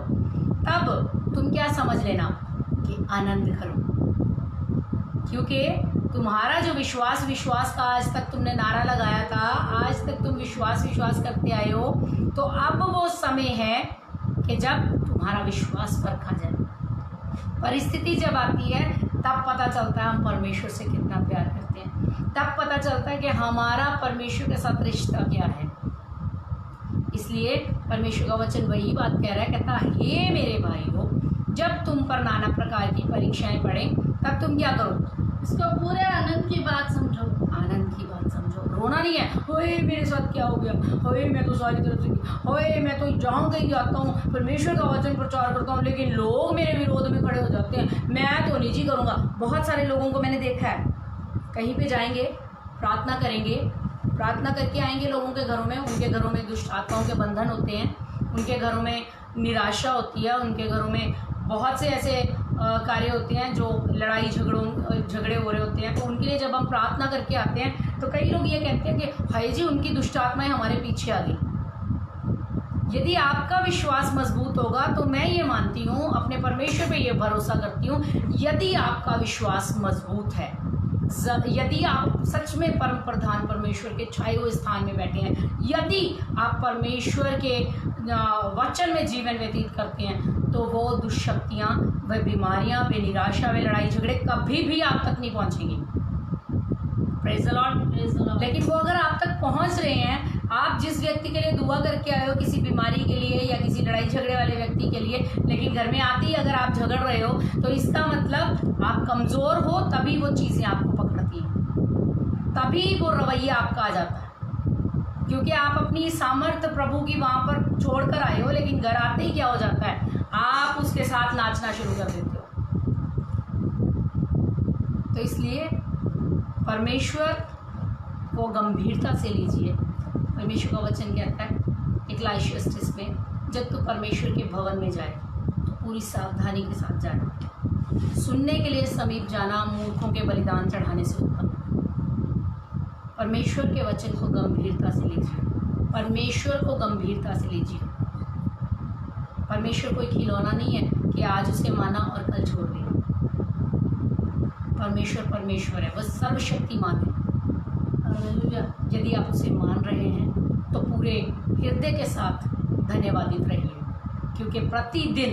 तब तुम क्या समझ लेना कि आनंद करो, क्योंकि तुम्हारा जो विश्वास का आज तक तुमने नारा लगाया था, आज तक तुम विश्वास करते आए हो, तो अब वो समय है कि जब तुम्हारा विश्वास परखा जाए। परिस्थिति जब आती है तब पता चलता है हम परमेश्वर से कितना प्यार करते हैं, तब पता चलता है कि हमारा परमेश्वर के साथ रिश्ता क्या है। इसलिए परमेश्वर का वचन वही बात कह रहा है, कहता हे मेरे भाइयों, जब तुम पर नाना प्रकार की परीक्षाएं पड़े तब तुम क्या करो, इसको पूरे आनंद की बात समझो। आनंद की बात समझो। रोना नहीं है, होए मेरे साथ क्या हो गया, होए मैं तो सारी तरफ से, होए मैं तो जहाँ कहीं जाता हूँ परमेश्वर का वचन प्रचार करता हूँ लेकिन लोग मेरे विरोध में खड़े हो जाते हैं, मैं तो निजी करूँगा। बहुत सारे लोगों को मैंने देखा है, कहीं पे जाएंगे, प्रार्थना करेंगे, प्रार्थना करके आएंगे लोगों के घरों में, उनके घरों में दुष्ट आत्माओं के बंधन होते हैं, उनके घरों में निराशा होती है, उनके घरों में बहुत से ऐसे कार्य होते हैं जो लड़ाई झगड़े हो रहे होते हैं। तो उनके लिए जब हम प्रार्थना करके आते हैं तो कई लोग ये कहते हैं कि हाय जी उनकी दुष्ट आत्माएं हमारे पीछे आ गई। यदि आपका विश्वास मजबूत होगा तो मैं ये मानती हूँ, अपने परमेश्वर पे ये भरोसा करती हूँ, यदि आपका विश्वास मजबूत है, यदि आप सच में परम प्रधान परमेश्वर के छाए हुए स्थान में बैठे हैं, यदि आप परमेश्वर के वचन में जीवन व्यतीत करते हैं, तो वो दुष्शक्तियाँ, वह बीमारियाँ, वे निराशा, वे लड़ाई झगड़े कभी भी आप तक नहीं पहुँचेंगी। Praise the Lord. लेकिन वो अगर आप तक पहुँच रहे हैं, आप जिस व्यक्ति के लिए दुआ करके आए हो किसी बीमारी के लिए या किसी लड़ाई झगड़े वाले व्यक्ति के लिए, लेकिन घर में आते ही अगर आप झगड़ रहे हो तो इसका मतलब आप कमज़ोर हो, तभी वो चीज़ें आपको पकड़ती हैं, तभी वो रवैया आपका आ जाता है, क्योंकि आप अपनी सामर्थ्य प्रभु की वहाँ पर छोड़ कर आए हो, लेकिन घर आते ही क्या हो जाता है, आप उसके साथ नाचना शुरू कर देते हो। तो इसलिए परमेश्वर को गंभीरता से लीजिए। परमेश्वर का वचन कहता है इक्लाइशियस में, जब तू परमेश्वर के भवन में जाए तो पूरी सावधानी के साथ जाना, सुनने के लिए समीप जाना मूर्खों के बलिदान चढ़ाने से उत्तम। परमेश्वर के वचन को गंभीरता से लीजिए, परमेश्वर को गंभीरता से लीजिए। परमेश्वर कोई खिलौना नहीं है कि आज उसे माना और कल छोड़ दिया। परमेश्वर परमेश्वर है, वह सर्वशक्तिमान है। हालेलुया। यदि आप उसे मान रहे हैं तो पूरे हृदय के साथ धन्यवादित रहिए, क्योंकि प्रतिदिन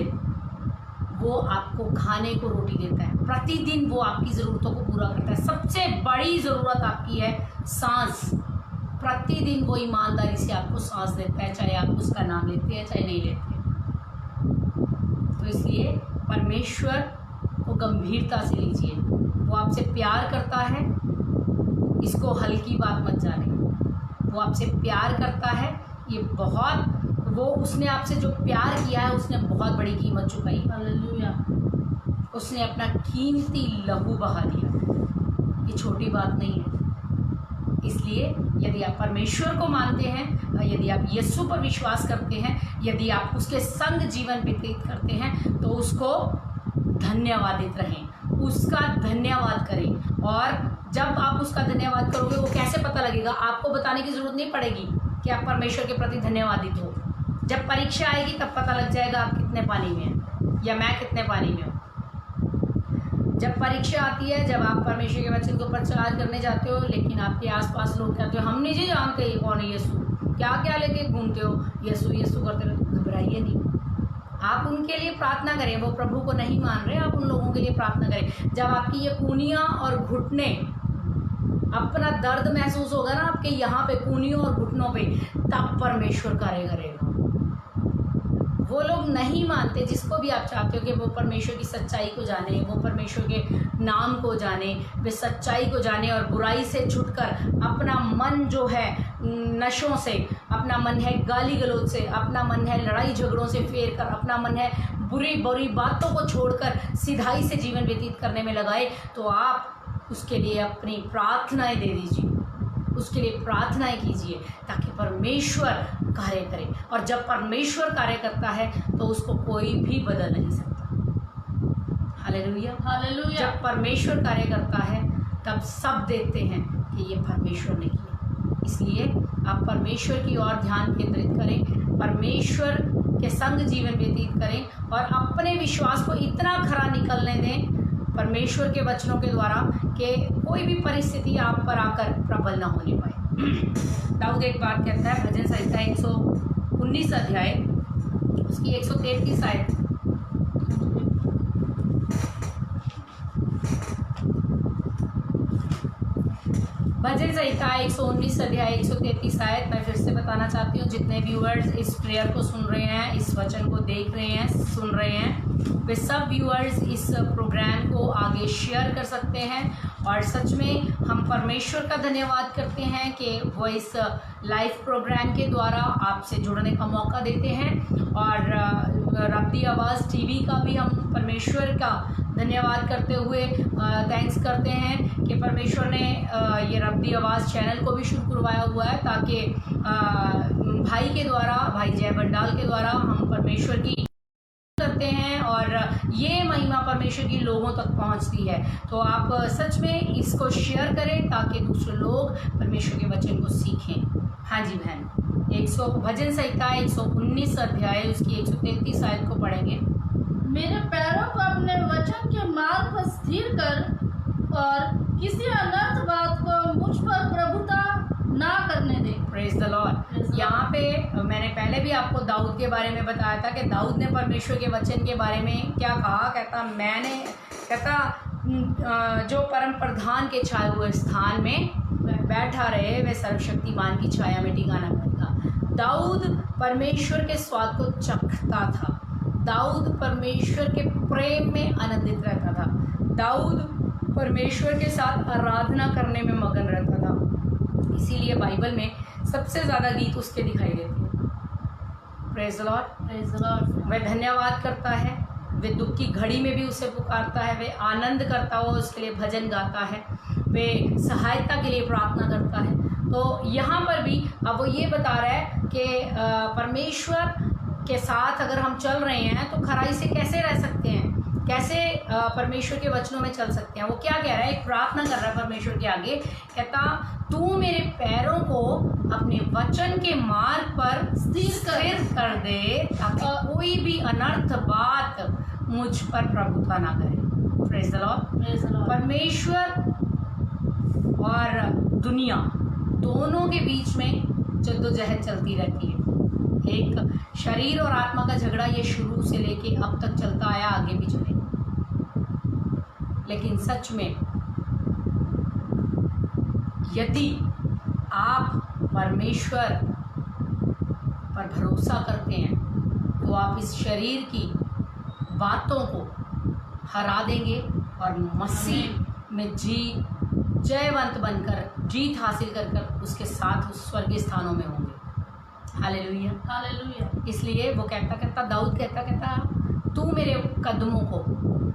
वो आपको खाने को रोटी देता है, प्रतिदिन वो आपकी ज़रूरतों को पूरा करता है। सबसे बड़ी ज़रूरत आपकी है सांस। प्रतिदिन वो ईमानदारी से आपको सांस देता है, चाहे आप उसका नाम लेते हैं चाहे नहीं लेते। तो इसलिए परमेश्वर को गंभीरता से लीजिए। वो आपसे प्यार करता है, इसको हल्की बात मत जाने। वो आपसे प्यार करता है, ये बहुत, वो उसने आपसे जो प्यार किया है उसने बहुत बड़ी कीमत चुकाई। हालेलुया। उसने अपना कीमती लहू बहा दिया। ये छोटी बात नहीं है। इसलिए यदि आप परमेश्वर को मानते हैं, यदि आप यीशु पर विश्वास करते हैं, यदि आप उसके संग जीवन व्यतीत करते हैं, तो उसको धन्यवादित रहें, उसका धन्यवाद करें। और जब आप उसका धन्यवाद करोगे, वो कैसे पता लगेगा? आपको बताने की ज़रूरत नहीं पड़ेगी कि आप परमेश्वर के प्रति धन्यवादित हो। जब परीक्षा आएगी तब पता लग जाएगा आप कितने पानी में हैं या मैं कितने पानी में हूँ। जब परीक्षा आती है, जब आप परमेश्वर के वचन को प्रचार करने जाते हो, लेकिन आपके आसपास लोग कहते हो हम नहीं जानते ये कौन है यीशु, क्या क्या लेके घूमते हो, यीशु यीशु करते रहो, घबराइए नहीं। आप उनके लिए प्रार्थना करें। वो प्रभु को नहीं मान रहे, आप उन लोगों के लिए प्रार्थना करें। जब आपकी ये कूनियाँ और घुटने, अपना दर्द महसूस होगा ना आपके यहाँ पे कूनियों और घुटनों पे, तब परमेश्वर कार्य करेगा। वो लोग नहीं मानते, जिसको भी आप चाहते हो कि वो परमेश्वर की सच्चाई को जाने, वो परमेश्वर के नाम को जाने, वे सच्चाई को जाने और बुराई से छुटकर अपना मन जो है नशों से, अपना मन है गाली गलौज से, अपना मन है लड़ाई झगड़ों से फेर कर, अपना मन है बुरी बुरी बातों को छोड़कर सिधाई से जीवन व्यतीत करने में लगाए, तो आप उसके लिए अपनी प्रार्थनाएं दे दीजिए, उसके लिए प्रार्थनाएं कीजिए ताकि परमेश्वर कार्य करे। और जब परमेश्वर कार्य करता है तो उसको कोई भी बदल नहीं सकता। Hallelujah, hallelujah. जब परमेश्वर कार्य करता है तब सब देखते हैं कि ये परमेश्वर ने किया। इसलिए आप परमेश्वर की ओर ध्यान केंद्रित करें, परमेश्वर के संग जीवन व्यतीत करें और अपने विश्वास को इतना खरा निकलने दें परमेश्वर के वचनों के द्वारा कि कोई भी परिस्थिति आप पर आकर प्रबल ना होने पाए। दाऊद एक बात कहता है, भजन संहिता 119 अध्याय उसकी 133 आयत, भजन संहिता 119 अध्याय 133 आयत। मैं फिर से बताना चाहती हूँ, जितने व्यूअर्स इस प्रेयर को सुन रहे हैं, इस वचन को देख रहे हैं, सुन रहे हैं, वे सब व्यूअर्स इस प्रोग्राम को आगे शेयर कर सकते हैं। और सच में हम परमेश्वर का धन्यवाद करते हैं कि वो इस लाइव प्रोग्राम के द्वारा आपसे जुड़ने का मौका देते हैं। और रब्दी आवाज़ टीवी का भी हम परमेश्वर का धन्यवाद करते हुए थैंक्स करते हैं कि परमेश्वर ने ये रब्दी आवाज़ चैनल को भी शुरू करवाया हुआ है, ताकि भाई के द्वारा, भाई जय बंडाल के द्वारा हम परमेश्वर की करते हैं और ये महिमा परमेश्वर की लोगों तक पहुंचती है। तो आप सच में इसको शेयर करें ताकि दूसरे लोग परमेश्वर के वचन को सीखें। हाँ जी बहन, भजन संहिता 119 अध्याय उसकी 133 आयत को पढ़ेंगे। मेरे पैरों को अपने वचन के मार्ग पर स्थिर कर और किसी अनर्थ बात को मुझ पर प्रभुता ना करने दे। Praise the Lord. यहाँ पे मैंने पहले भी आपको दाऊद के बारे में बताया था कि दाऊद ने परमेश्वर के वचन के बारे में क्या कहा। कहता जो परम प्रधान के छाए हुए स्थान में बैठा रहे वह सर्वशक्तिमान की छाया में ठिकाना पाएगा। दाऊद परमेश्वर के स्वाद को चखता था। दाऊद परमेश्वर के प्रेम में आनंदित रहता था। दाऊद परमेश्वर के साथ आराधना करने में मगन रहता था। इसीलिए बाइबल में सबसे ज़्यादा गीत उसके दिखाई देते हैं। Praise the Lord, praise the Lord. वह धन्यवाद करता है, वे दुख की घड़ी में भी उसे पुकारता है, वे आनंद करता हुआ उसके लिए भजन गाता है, वे सहायता के लिए प्रार्थना करता है। तो यहाँ पर भी अब वो ये बता रहा है कि परमेश्वर के साथ अगर हम चल रहे हैं तो खराई से कैसे रह सकते हैं। कैसे परमेश्वर के वचनों में चल सकते हैं। वो क्या कह रहा है, एक प्रार्थना कर रहा है परमेश्वर के आगे, कहता तू मेरे पैरों को अपने वचन के मार्ग पर स्थिर कर दे ताकि कोई भी अनर्थ बात मुझ पर प्रभुत्व ना करे। Praise the Lord. परमेश्वर और दुनिया दोनों के बीच में जद्दोजहद चलती रहती है। एक शरीर और आत्मा का झगड़ा ये शुरू से लेके अब तक चलता आया, आगे भी चलेगा। लेकिन सच में यदि आप परमेश्वर पर भरोसा करते हैं तो आप इस शरीर की बातों को हरा देंगे और मसीह में जयवंत बनकर जीत हासिल कर उसके साथ उस स्वर्गीय स्थानों में होंगे। Hallelujah, hallelujah. इसलिए वो कहता दाऊद कहता तू मेरे कदमों को,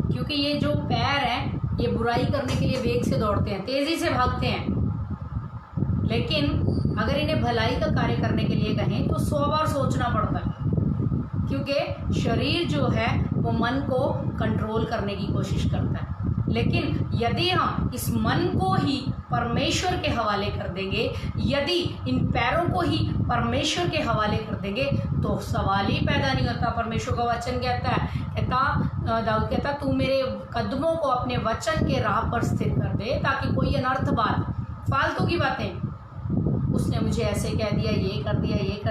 क्योंकि ये जो पैर हैं ये बुराई करने के लिए वेग से दौड़ते हैं, तेजी से भागते हैं, लेकिन अगर इन्हें भलाई का कार्य करने के लिए कहें तो 100 बार सोचना पड़ता है, क्योंकि शरीर जो है वो मन को कंट्रोल करने की कोशिश करता है। लेकिन यदि हम इस मन को ही परमेश्वर के हवाले कर देंगे, यदि इन पैरों को ही परमेश्वर के हवाले कर देंगे तो सवाल ही पैदा नहीं होता। परमेश्वर का वचन दाऊद कहता तू मेरे कदमों को अपने वचन के राह पर स्थिर कर दे ताकि कोई अनर्थ बात, फालतू की बातें, उसने मुझे ऐसे कह दिया, ये कर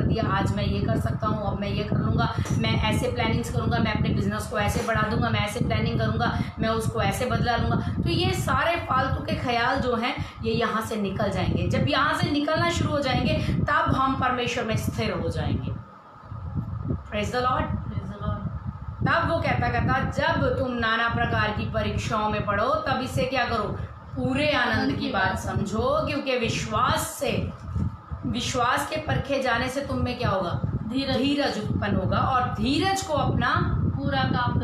दिया, आज मैं ये कर सकता हूँ, अब मैं ये कर लूँगा, मैं ऐसे प्लानिंग्स करूँगा, मैं अपने बिजनेस को ऐसे बढ़ा दूँगा, मैं ऐसे प्लानिंग करूँगा, मैं उसको ऐसे बदला लूँगा। तो ये सारे फालतू के ख्याल जो हैं ये यहाँ से निकल जाएंगे। जब यहाँ से निकलना शुरू हो जाएंगे तब हम परमेश्वर में स्थिर हो जाएंगे। Praise the Lord. तब वो कहता जब तुम नाना प्रकार की परीक्षाओं में पढ़ो तब इसे क्या करो, पूरे आनंद की बात समझो, क्योंकि विश्वास के परखे जाने से तुम में क्या होगा, धीरज उत्पन्न होगा, और धीरज को अपना पूरा काम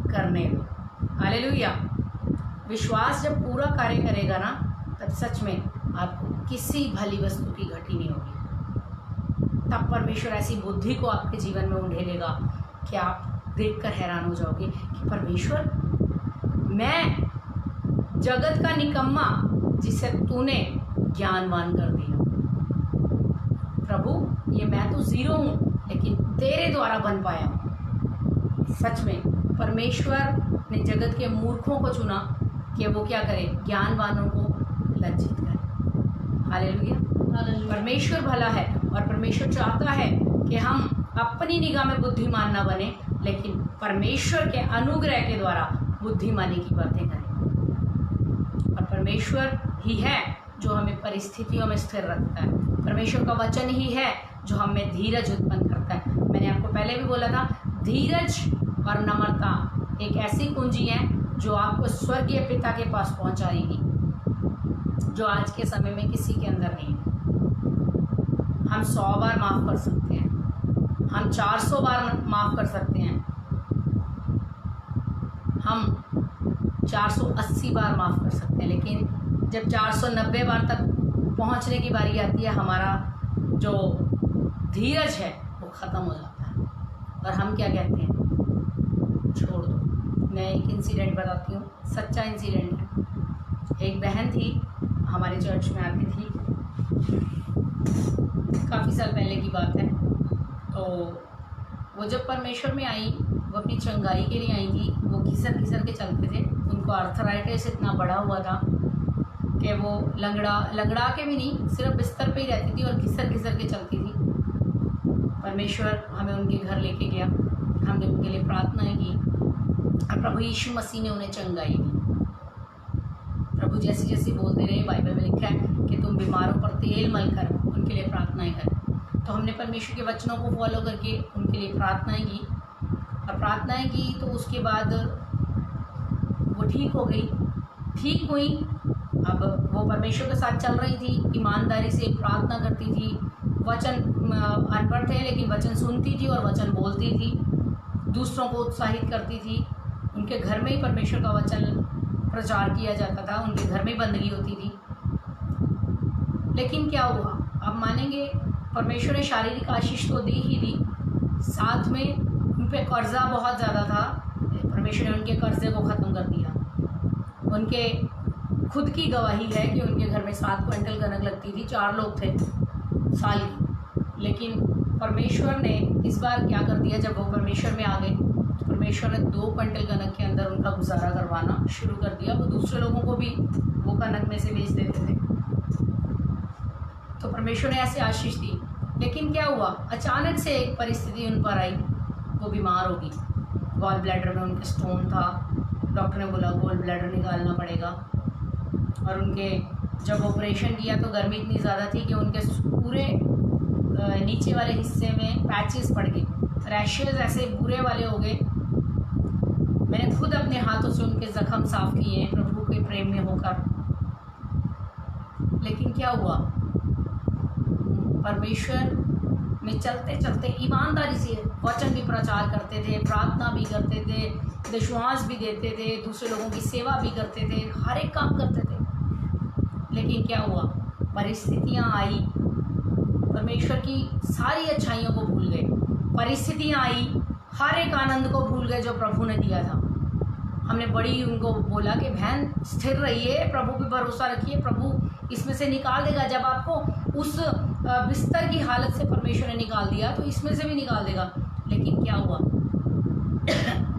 करने दो। हालेलुया। विश्वास जब पूरा कार्य करेगा ना तब सच में आपको किसी भली वस्तु की घटी नहीं होगी। तब परमेश्वर ऐसी बुद्धि को आपके जीवन में उंडेलेगा कि आप देखकर हैरान हो जाओगे कि परमेश्वर, मैं जगत का निकम्मा जिसे तूने ज्ञानवान कर दिया, प्रभु ये मैं तो जीरो हूँ लेकिन तेरे द्वारा बन पाया हूँ। सच में परमेश्वर ने जगत के मूर्खों को चुना कि वो क्या करे, ज्ञानवानों को लज्जित करे। हालेलुया। परमेश्वर भला है और परमेश्वर चाहता है कि हम अपनी निगाह में बुद्धिमान ना बने, लेकिन परमेश्वर के अनुग्रह के द्वारा बुद्धिमानी की बातें करें। और परमेश्वर ही है जो हमें परिस्थितियों में स्थिर रखता है। परमेश्वर का वचन ही है जो हमें धीरज उत्पन्न करता है। मैंने आपको पहले भी बोला था, धीरज और नम्रता एक ऐसी कुंजी है जो आपको स्वर्गीय पिता के पास पहुंचाएगी, जो आज के समय में किसी के अंदर नहीं है। हम 100 बार माफ़ कर सकते हैं, हम 400 बार माफ़ कर सकते हैं, हम 480 बार माफ़ कर सकते हैं, लेकिन जब 490 बार तक पहुंचने की बारी आती है, हमारा जो धीरज है वो ख़त्म हो जाता है और हम क्या कहते हैं, छोड़ दो। मैं एक इंसिडेंट बताती हूँ, सच्चा इंसिडेंट है। एक बहन थी, हमारे चर्च में आती थी, काफ़ी साल पहले की बात है। तो वो जब परमेश्वर में आई, वो अपनी चंगाई के लिए आई थी। वो घिसर के चलते थे, उनको आर्थराइटिस इतना बड़ा हुआ था कि वो लंगड़ा के भी नहीं, सिर्फ बिस्तर पे ही रहती थी और घिसर के चलती थी। परमेश्वर हमें उनके घर लेके गया, हमने उनके लिए प्रार्थनाएं की और प्रभु यीशु मसीह ने उन्हें चंगाई दी। प्रभु जैसे बोलते रहे, बाइबल में लिखा है कि तुम बीमारों पर तेल मल कर उनके लिए प्रार्थनाएं करें। तो हमने परमेश्वर के वचनों को फॉलो करके उनके लिए प्रार्थनाएं की तो उसके बाद वो ठीक हो गई, ठीक हुई। अब वो परमेश्वर के साथ चल रही थी, ईमानदारी से प्रार्थना करती थी, वचन अनपढ़ थे लेकिन वचन सुनती थी और वचन बोलती थी, दूसरों को उत्साहित करती थी। उनके घर में ही परमेश्वर का वचन प्रचार किया जाता था, उनके घर में बंदगी होती थी। लेकिन क्या हुआ, आप मानेंगे, परमेश्वर ने शारीरिक आशीष तो दी ही दी, साथ में उन पर कर्जा बहुत ज़्यादा था। परमेश्वर ने उनके कर्जे को ख़त्म कर दिया। उनके खुद की गवाही है कि उनके घर में 7 क्विंटल कनक लगती थी, 4 लोग थे साल की। लेकिन परमेश्वर ने इस बार क्या कर दिया, जब वो परमेश्वर में आ गए तो परमेश्वर ने 2 क्विंटल कनक के अंदर उनका गुजारा करवाना शुरू कर दिया। वो दूसरे लोगों को भी वो कनक में से बेच देते थे। तो परमेश्वर ने ऐसे आशीष दी। लेकिन क्या हुआ, अचानक से एक परिस्थिति उन पर आई, वो बीमार होगी। गॉल ब्लैडर में उनके स्टोन था, डॉक्टर ने बोला गॉल ब्लैडर निकालना पड़ेगा। और उनके जब ऑपरेशन किया तो गर्मी इतनी ज़्यादा थी कि उनके पूरे नीचे वाले हिस्से में पैचेस पड़ गए, रैशेज ऐसे बुरे वाले हो गए। मैंने खुद अपने हाथों से उनके ज़ख्म साफ किए हैं प्रभु के प्रेम में होकर। लेकिन क्या हुआ, परमेश्वर में चलते चलते ईमानदारी से वचन भी प्रचार करते थे, प्रार्थना भी करते थे, विश्वास भी देते थे, दूसरे लोगों की सेवा भी करते थे, हर एक काम करते थे। लेकिन क्या हुआ, परिस्थितियाँ आई, परमेश्वर की सारी अच्छाइयों को भूल गए। परिस्थितियाँ आई, हर एक आनंद को भूल गए जो प्रभु ने दिया था। हमने बड़ी उनको बोला कि बहन स्थिर रहिए, प्रभु पे भरोसा रखिए, प्रभु इसमें से निकाल देगा। जब आपको उस बिस्तर की हालत से परमेश्वर ने निकाल दिया तो इसमें से भी निकाल देगा। लेकिन क्या हुआ,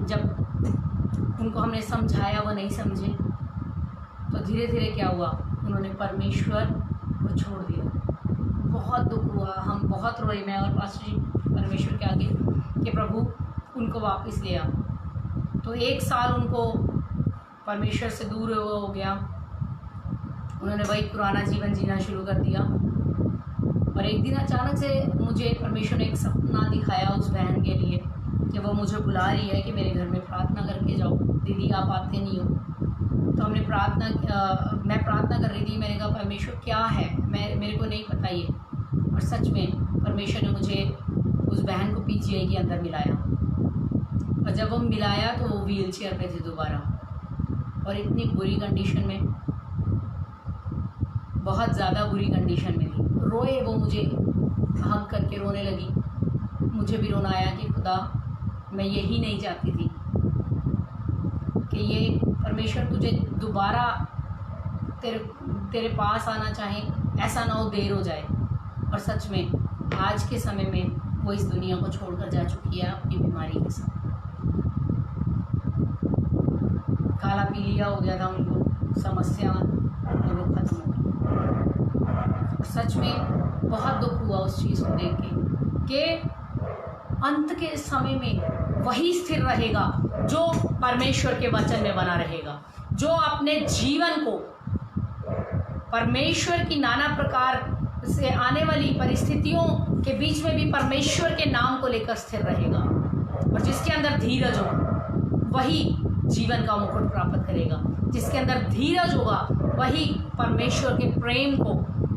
जब उनको हमने समझाया वो नहीं समझे, तो धीरे धीरे क्या हुआ, उन्होंने परमेश्वर को छोड़ दिया। बहुत दुख हुआ, हम बहुत रोए, मैं और पास्टर जी परमेश्वर के आगे कि प्रभु उनको वापस ले आ। तो 1 साल उनको परमेश्वर से दूर हो गया, उन्होंने वही पुराना जीवन जीना शुरू कर दिया। और एक दिन अचानक से मुझे परमेश्वर ने एक सपना दिखाया उस बहन के लिए कि वो मुझे बुला रही है कि मेरे घर में प्रार्थना करके जाओ, दीदी आप आते नहीं हो। तो हमने मैं प्रार्थना कर रही थी, मैंने कहा परमेश्वर क्या है, मेरे को नहीं पता ये। और सच में परमेश्वर ने मुझे उस बहन को PGI के अंदर मिलाया। और जब वो मिलाया तो वो व्हील चेयर पे थे दोबारा, और इतनी बुरी कंडीशन में, बहुत ज़्यादा बुरी कंडीशन में थी। रोए वो, मुझे हग करके रोने लगी। मुझे भी रोना आया कि खुदा मैं यही नहीं चाहती थी कि ये परमेश्वर तुझे दोबारा तेरे पास आना चाहे, ऐसा ना हो देर हो जाए। और सच में आज के समय में वो इस दुनिया को छोड़कर जा चुकी है अपनी बीमारी के साथ। काला पीलिया हो गया था उनको, समस्या और वो खत्म हो गई। सच में बहुत दुख हुआ उस चीज़ को देख के कि अंत के समय में वही स्थिर रहेगा जो परमेश्वर के वचन में बना रहेगा, जो अपने जीवन को परमेश्वर की नाना प्रकार से आने वाली परिस्थितियों के बीच में भी परमेश्वर के नाम को लेकर स्थिर रहेगा। और जिसके अंदर धीरज होगा वही जीवन का मुकुट प्राप्त करेगा। जिसके अंदर धीरज होगा वही परमेश्वर के प्रेम को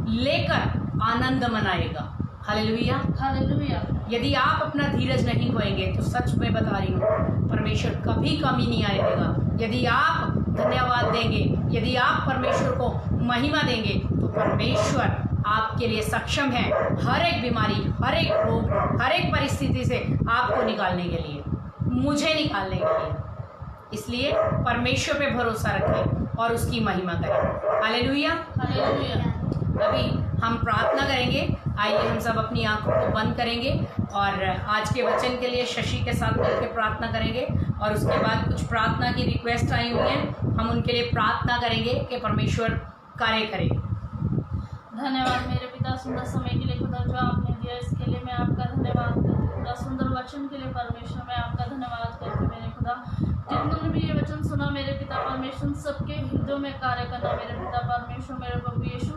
लेकर आनंद मनाएगा। Hallelujah, hallelujah. यदि आप अपना धीरज नहीं खोएंगे तो सच में बता रही हूँ परमेश्वर कभी कमी नहीं आएगा। यदि आप धन्यवाद देंगे, यदि आप परमेश्वर को महिमा देंगे तो परमेश्वर आपके लिए सक्षम है हर एक बीमारी, हर एक रोग, हर एक परिस्थिति से आपको निकालने के लिए, मुझे निकालने के लिए। इसलिए परमेश्वर पे भरोसा रखें और उसकी महिमा करें। Hallelujah, hallelujah. अभी हम प्रार्थना करेंगे। आइए हम सब अपनी आंखों को बंद करेंगे और आज के वचन के लिए शशि के साथ मिलकर प्रार्थना करेंगे। और उसके बाद कुछ प्रार्थना की रिक्वेस्ट आई हुई है, हम उनके लिए प्रार्थना करेंगे कि परमेश्वर कार्य करे। धन्यवाद मेरे पिता, सुंदर समय के लिए खुदा जो आपने दिया, इसके लिए मैं आपका धन्यवाद करती हूँ खुदा। सुंदर वचन के लिए परमेश्वर मैं आपका धन्यवाद करती हूँ मेरे खुदा। जिन्होंने भी ये वचन सुना मेरे पिता परमेश्वर, सबके हृदयों में कार्य करना मेरे पिता परमेश्वर। मेरे प्रभु यीशु,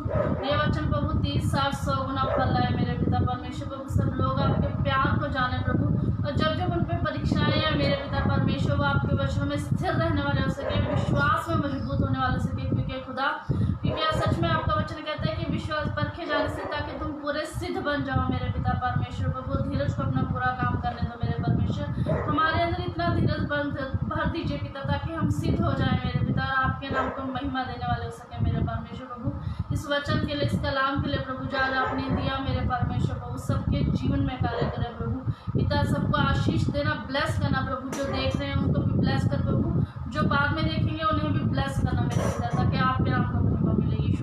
ये वचन प्रभु 30, 60, 100 गुना फल लाए मेरे पिता परमेश्वर। प्रभु सब लोग आपके प्यार को जाने प्रभु, और जब जब उन पर परीक्षाएं हैं मेरे पिता परमेश्वर, वो आपके वचनों में स्थिर रहने वाले हो सके, विश्वास में मजबूत होने वाले हो सके। क्योंकि खुदा, क्योंकि सच में आपका वचन कहता है कि विश्वास परखे जाने से ताकि तुम पूरे सिद्ध बन जाओ मेरे पिता परमेश्वर। प्रभु धीरज को अपना पूरा काम करने दो मेरे परमेश्वर। हमारे अंदर इतना धीरज भर दीजिए पिता ताकि हम सिद्ध हो जाए मेरे पिता, और आपके नाम को महिमा देने वाले हो सके मेरे परमेश्वर। प्रभु इस वचन के लिए, इस कलाम के लिए प्रभु जो आज आपने दिया मेरे परमेश्वर, प्रभु सबके जीवन में कार्य करें प्रभु पिता। सबको आशीष देना, ब्लेस करना प्रभु। जो देख रहे हैं उनको ब्लेस कर प्रभु, जो बाद में देखेंगे उन्हें भी ब्लेस करना मेरे पिता, ताकि आपके नाम को महिमा मिले। यीशु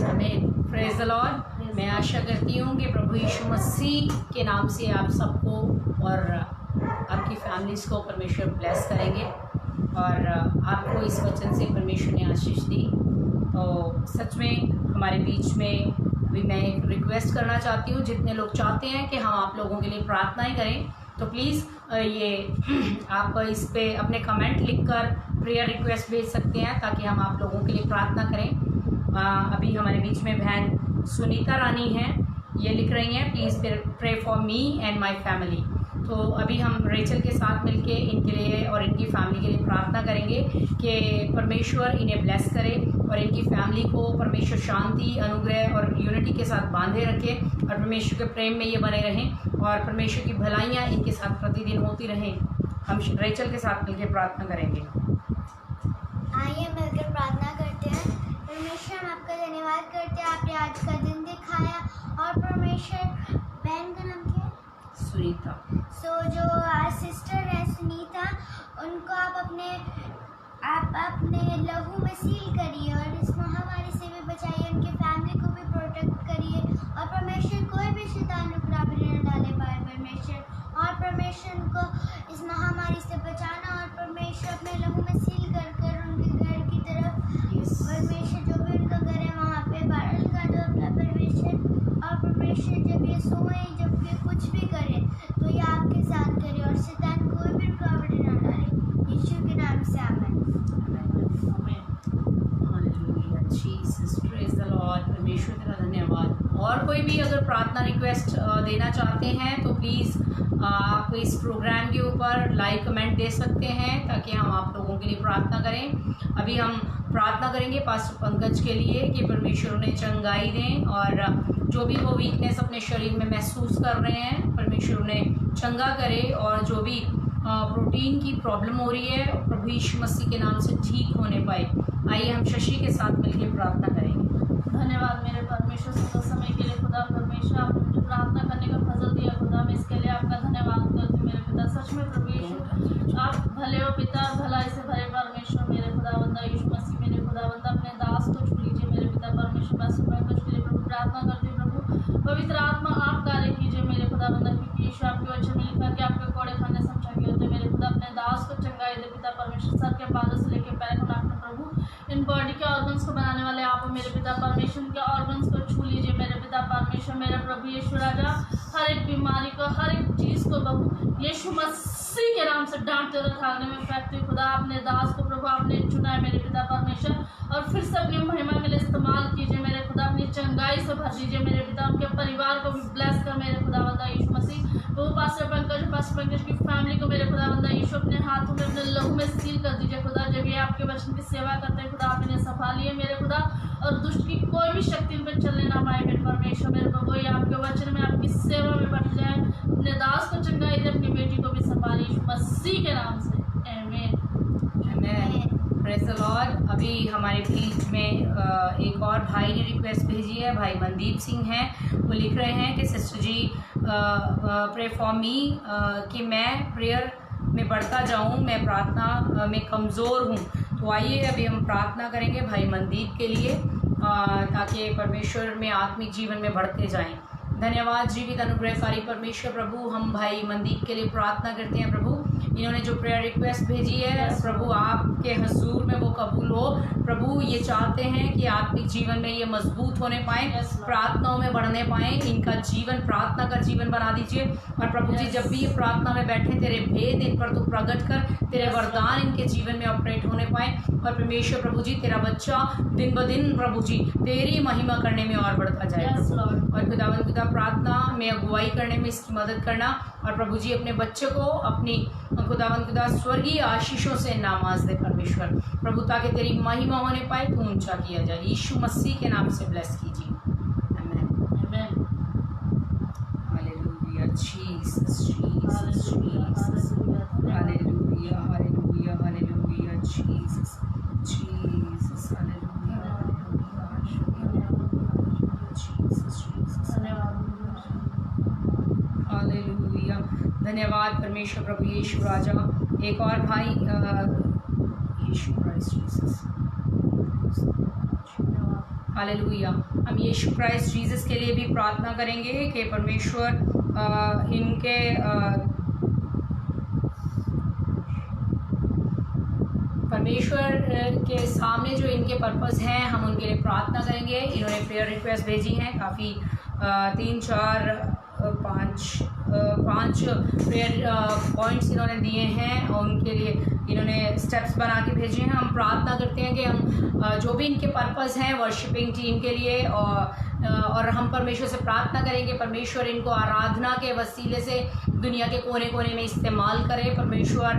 आमीन। Praise the Lord. मैं आशा करती हूँ कि प्रभु यीशु मसीह के नाम से आप सबको और आपकी फैमिलीज़ को परमेश्वर ब्लेस करेंगे और आपको इस वचन से परमेश्वर ने आशीष दी। तो सच में हमारे बीच में अभी मैं एक रिक्वेस्ट करना चाहती हूँ, जितने लोग चाहते हैं कि हम आप लोगों के लिए प्रार्थनाएं करें तो प्लीज़ ये आप इस पे अपने कमेंट लिखकर प्रेयर रिक्वेस्ट भेज सकते हैं, ताकि हम आप लोगों के लिए प्रार्थना करें। अभी हमारे बीच में बहन सुनीता रानी हैं, ये लिख रही हैं, please pray for me and my family. तो अभी हम रेचल के साथ मिलके इनके लिए और इनकी फैमिली के लिए प्रार्थना करेंगे कि परमेश्वर इन्हें ब्लेस करे और इनकी फैमिली को परमेश्वर शांति, अनुग्रह और यूनिटी के साथ बांधे रखे और परमेश्वर के प्रेम में ये बने रहें और परमेश्वर की भलाइयाँ इनके साथ प्रतिदिन होती रहें। हम रेचल के साथ मिलकर प्रार्थना करेंगे। आइए मिलकर प्रार्थना करते हैं। परमेश्वर, हम आपका धन्यवाद करते हैं, आपने आज का दिन दिखाया। और परमेश्वर, बहन का नाम क्या है? सुनीता। जो सिस्टर है सुनीता, उनको आप अपने लहू में सील करिए और इस महामारी से भी बचाइए, उनके फैमिली को भी प्रोटेक्ट करिए और परमेश्वर कोई भी शैतान नुकरा भी न डाले पाए परमेश्वर। और परमेश्वर उनको इस महामारी से बचाना और परमेश्वर अपने लहू में सील कर उनके घर की तरफ परमेश्वर, जो भी उनका घर है वहाँ पे बारह लगा दो अपना परमेश्वर। और परमेश्वर, जब ये सोए, जब ये कुछ भी करे तो ये आपके साथ करे और शैतान कोई भी रुकावट ना डाले। यीशु के नाम से आमीन। Hallelujah, Jesus, praise the Lord. परमेश्वर तेरा धन्यवाद। और कोई भी अगर प्रार्थना रिक्वेस्ट देना चाहते हैं तो प्लीज़ आप इस प्रोग्राम के ऊपर लाइक कमेंट दे सकते हैं, ताकि हम आप लोगों के लिए प्रार्थना करें। अभी हम प्रार्थना करेंगे पास्टर पंकज के लिए कि परमेश्वर उन्हें चंगाई दें और जो भी वो वीकनेस अपने शरीर में महसूस कर रहे हैं परमेश्वर उन्हें चंगा करे और जो भी प्रोटीन की प्रॉब्लम हो रही है प्रभु यीशु मसीह के नाम से ठीक होने पाए। आइए हम शशि के साथ मिलकर प्रार्थना करेंगे। धन्यवाद मेरे परमेश्वर, सुबह समय के लिए खुदा परमेश्वर, आपने मुझे प्रार्थना करने का फजल दिया खुदा, मैं इसके लिए आपका धन्यवाद करती हूँ मेरे पिता। सच में प्रभु यीशु आप भले हो पिता, भलाई से भरे परमेश्वर मेरे खुदावंदा यीशु मसीह मेरे खुदावंदा, अपने दास को छू लीजिए मेरे पिता परमेश्वर। पास्टर पंकज के लिए प्रभु प्रार्थना करती हूँ प्रभु, पवित्र आत्मा आप कार्य कीजिए मेरे खुदावंदा, क्योंकि यीशु आपके वचन में लिखा कि आपके कोड़े खाने समझा होते मेरे खुदा। अपने दास को चंगाई दे पिता परमेश्वर, सर के बालों से लेकर पैर को नापने प्रभु, इन बॉडी के ऑर्गन्स को बनाने वाले आप मेरे पिता परमेश्वर, के ऑर्गन्स को छू लीजिए मेरे पिता परमेश्वर मेरे प्रभु यीशु राजा। हर एक बीमारी को, हर एक चीज़ को प्रभु यीशु मसीह के नाम से डांटते और थाने में फेंकते खुदा। अपने दास को प्रभु आपने चुना है मेरे पिता परमेश्वर, और फिर से अपनी महिमा के लिए इस्तेमाल कीजिए मेरे खुदा। अपनी चंगाई से भर दीजिए मेरे पिता, उनके परिवार को भी ब्लेस कर मेरे खुदा बंदा यीशु मसीह। वो पास्टर पंकज की फैमिली को मेरे खुदा बंदा यीशु अपने हाथों में, अपने लहू में सील कर दीजिए खुदा। जब ये आपके वचन की सेवा करते हैं खुदा, आप इन्हें संभालिए मेरे खुदा, और दुष्ट की कोई भी शक्ति इन पर चलने ना पाए मेरे परमेश्वर मेरे प्रभु। ये आपके वचन में, आपकी सेवा में बढ़ जाए। अपने दास को चंगाई दे, अपनी बेटी को भी संभालिए यीशु मसीह के नाम से, आमीन। Praise the Lord. अभी हमारे बीच में एक और भाई ने रिक्वेस्ट भेजी है, भाई मनदीप सिंह हैं। वो लिख रहे हैं कि sister ji pray for me कि मैं प्रेयर में बढ़ता जाऊं, मैं प्रार्थना में कमज़ोर हूं। तो आइए अभी हम प्रार्थना करेंगे भाई मनदीप के लिए, ताकि परमेश्वर में आत्मिक जीवन में बढ़ते जाएं। धन्यवाद जीवित अनुग्रहकारी परमेश्वर प्रभु, हम भाई मनदीप के लिए प्रार्थना करते हैं प्रभु। इन्होंने जो प्रेयर रिक्वेस्ट भेजी है प्रभु, आपके हजूर में वो कबूल हो प्रभु। ये चाहते हैं कि आत्मिक जीवन में ये मजबूत होने पाएँ, प्रार्थनाओं में बढ़ने पाएँ, इनका जीवन प्रार्थना का जीवन बना दीजिए। और प्रभु जी जब भी ये प्रार्थना में बैठे, तेरे भेद इन पर तू प्रकट कर, तेरे वरदान इनके जीवन में ऑपरेट होने पाए। और परमेश्वर प्रभु जी तेरा बच्चा दिन ब दिन प्रभु जी तेरी महिमा करने में और बढ़ता जाए। और खुदावंद खुदा प्रार्थना में अगुवाई करने में इसकी मदद करना, और प्रभु जी अपने बच्चे को अपनी खुदावंद खुदा स्वर्गीय आशीषों से नामाज दे परमेश्वर प्रभु, ताकि तेरी महिमा होने पाए, तू ऊंचा किया जाए। यीशु मसीह के नाम से ब्लेस कीजिए, आमीन। Hallelujah, Jesus Jesus Jesus, hallelujah hallelujah hallelujah, Jesus Jesus, hallelujah Jesus Jesus, hallelujah. धन्यवाद परमेश्वर प्रभु यीशु राजा। एक और भाई यीशु क्राइस्ट जीसस, हालेलुया। हम यीशु क्राइस्ट जीसस के लिए भी प्रार्थना करेंगे कि परमेश्वर इनके परमेश्वर के सामने जो इनके पर्पस हैं हम उनके लिए प्रार्थना करेंगे। इन्होंने प्रेयर रिक्वेस्ट भेजी हैं, काफ़ी 3, 4, 5 प्रेयर पॉइंट्स इन्होंने दिए हैं और उनके लिए इन्होंने स्टेप्स बना के भेजे हैं। हम प्रार्थना करते हैं कि हम जो भी इनके पर्पस हैं वर्शिपिंग टीम के लिए और हम परमेश्वर से प्रार्थना करेंगे परमेश्वर इनको आराधना के वसीले से दुनिया के कोने कोने में इस्तेमाल करे। परमेश्वर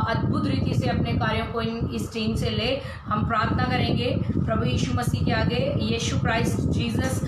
अद्भुत रीति से अपने कार्यों को इस टीम से ले। हम प्रार्थना करेंगे प्रभु यीशु मसीह के आगे, यीशु क्राइस्ट जीसस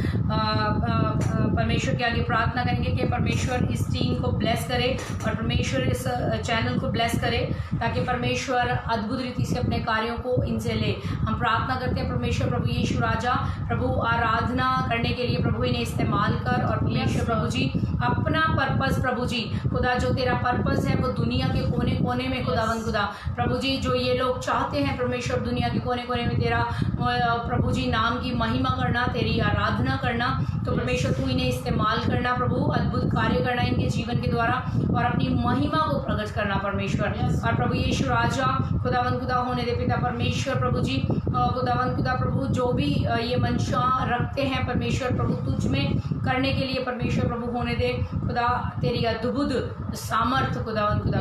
परमेश्वर के आगे प्रार्थना करेंगे कि परमेश्वर इस टीम को ब्लेस करे और परमेश्वर इस चैनल को ब्लेस करे ताकि परमेश्वर अद्भुत रीति से अपने कार्यों को इनसे ले। हम प्रार्थना करते हैं परमेश्वर प्रभु यीशु राजा, प्रभु आराधना करने के लिए प्रभु इन्हें इस्तेमाल कर और परमेश्वर प्रभु जी अपना पर्पस प्रभु जी खुदा जो तेरा पर्पस है वो दुनिया के कोने कोने में खुदावंद खुदा प्रभु जी जो ये लोग चाहते हैं परमेश्वर दुनिया के कोने कोने में तेरा प्रभु जी नाम की महिमा करना, तेरी आराधना करना, तो परमेश्वर तू इन्हें इस्तेमाल करना प्रभु, अद्भुत कार्य करना इनके जीवन के द्वारा और अपनी महिमा को प्रकट करना परमेश्वर। और प्रभु यीशु राजा खुदावंद खुदा होने दे पिता परमेश्वर प्रभु जी खुदावंद खुदा प्रभु जो भी ये मंशा रखते हैं परमेश्वर प्रभु तुझ में करने के लिए परमेश्वर प्रभु होने दे खुदा तेरी अद्भुत सामर्थ खुदावंद खुदा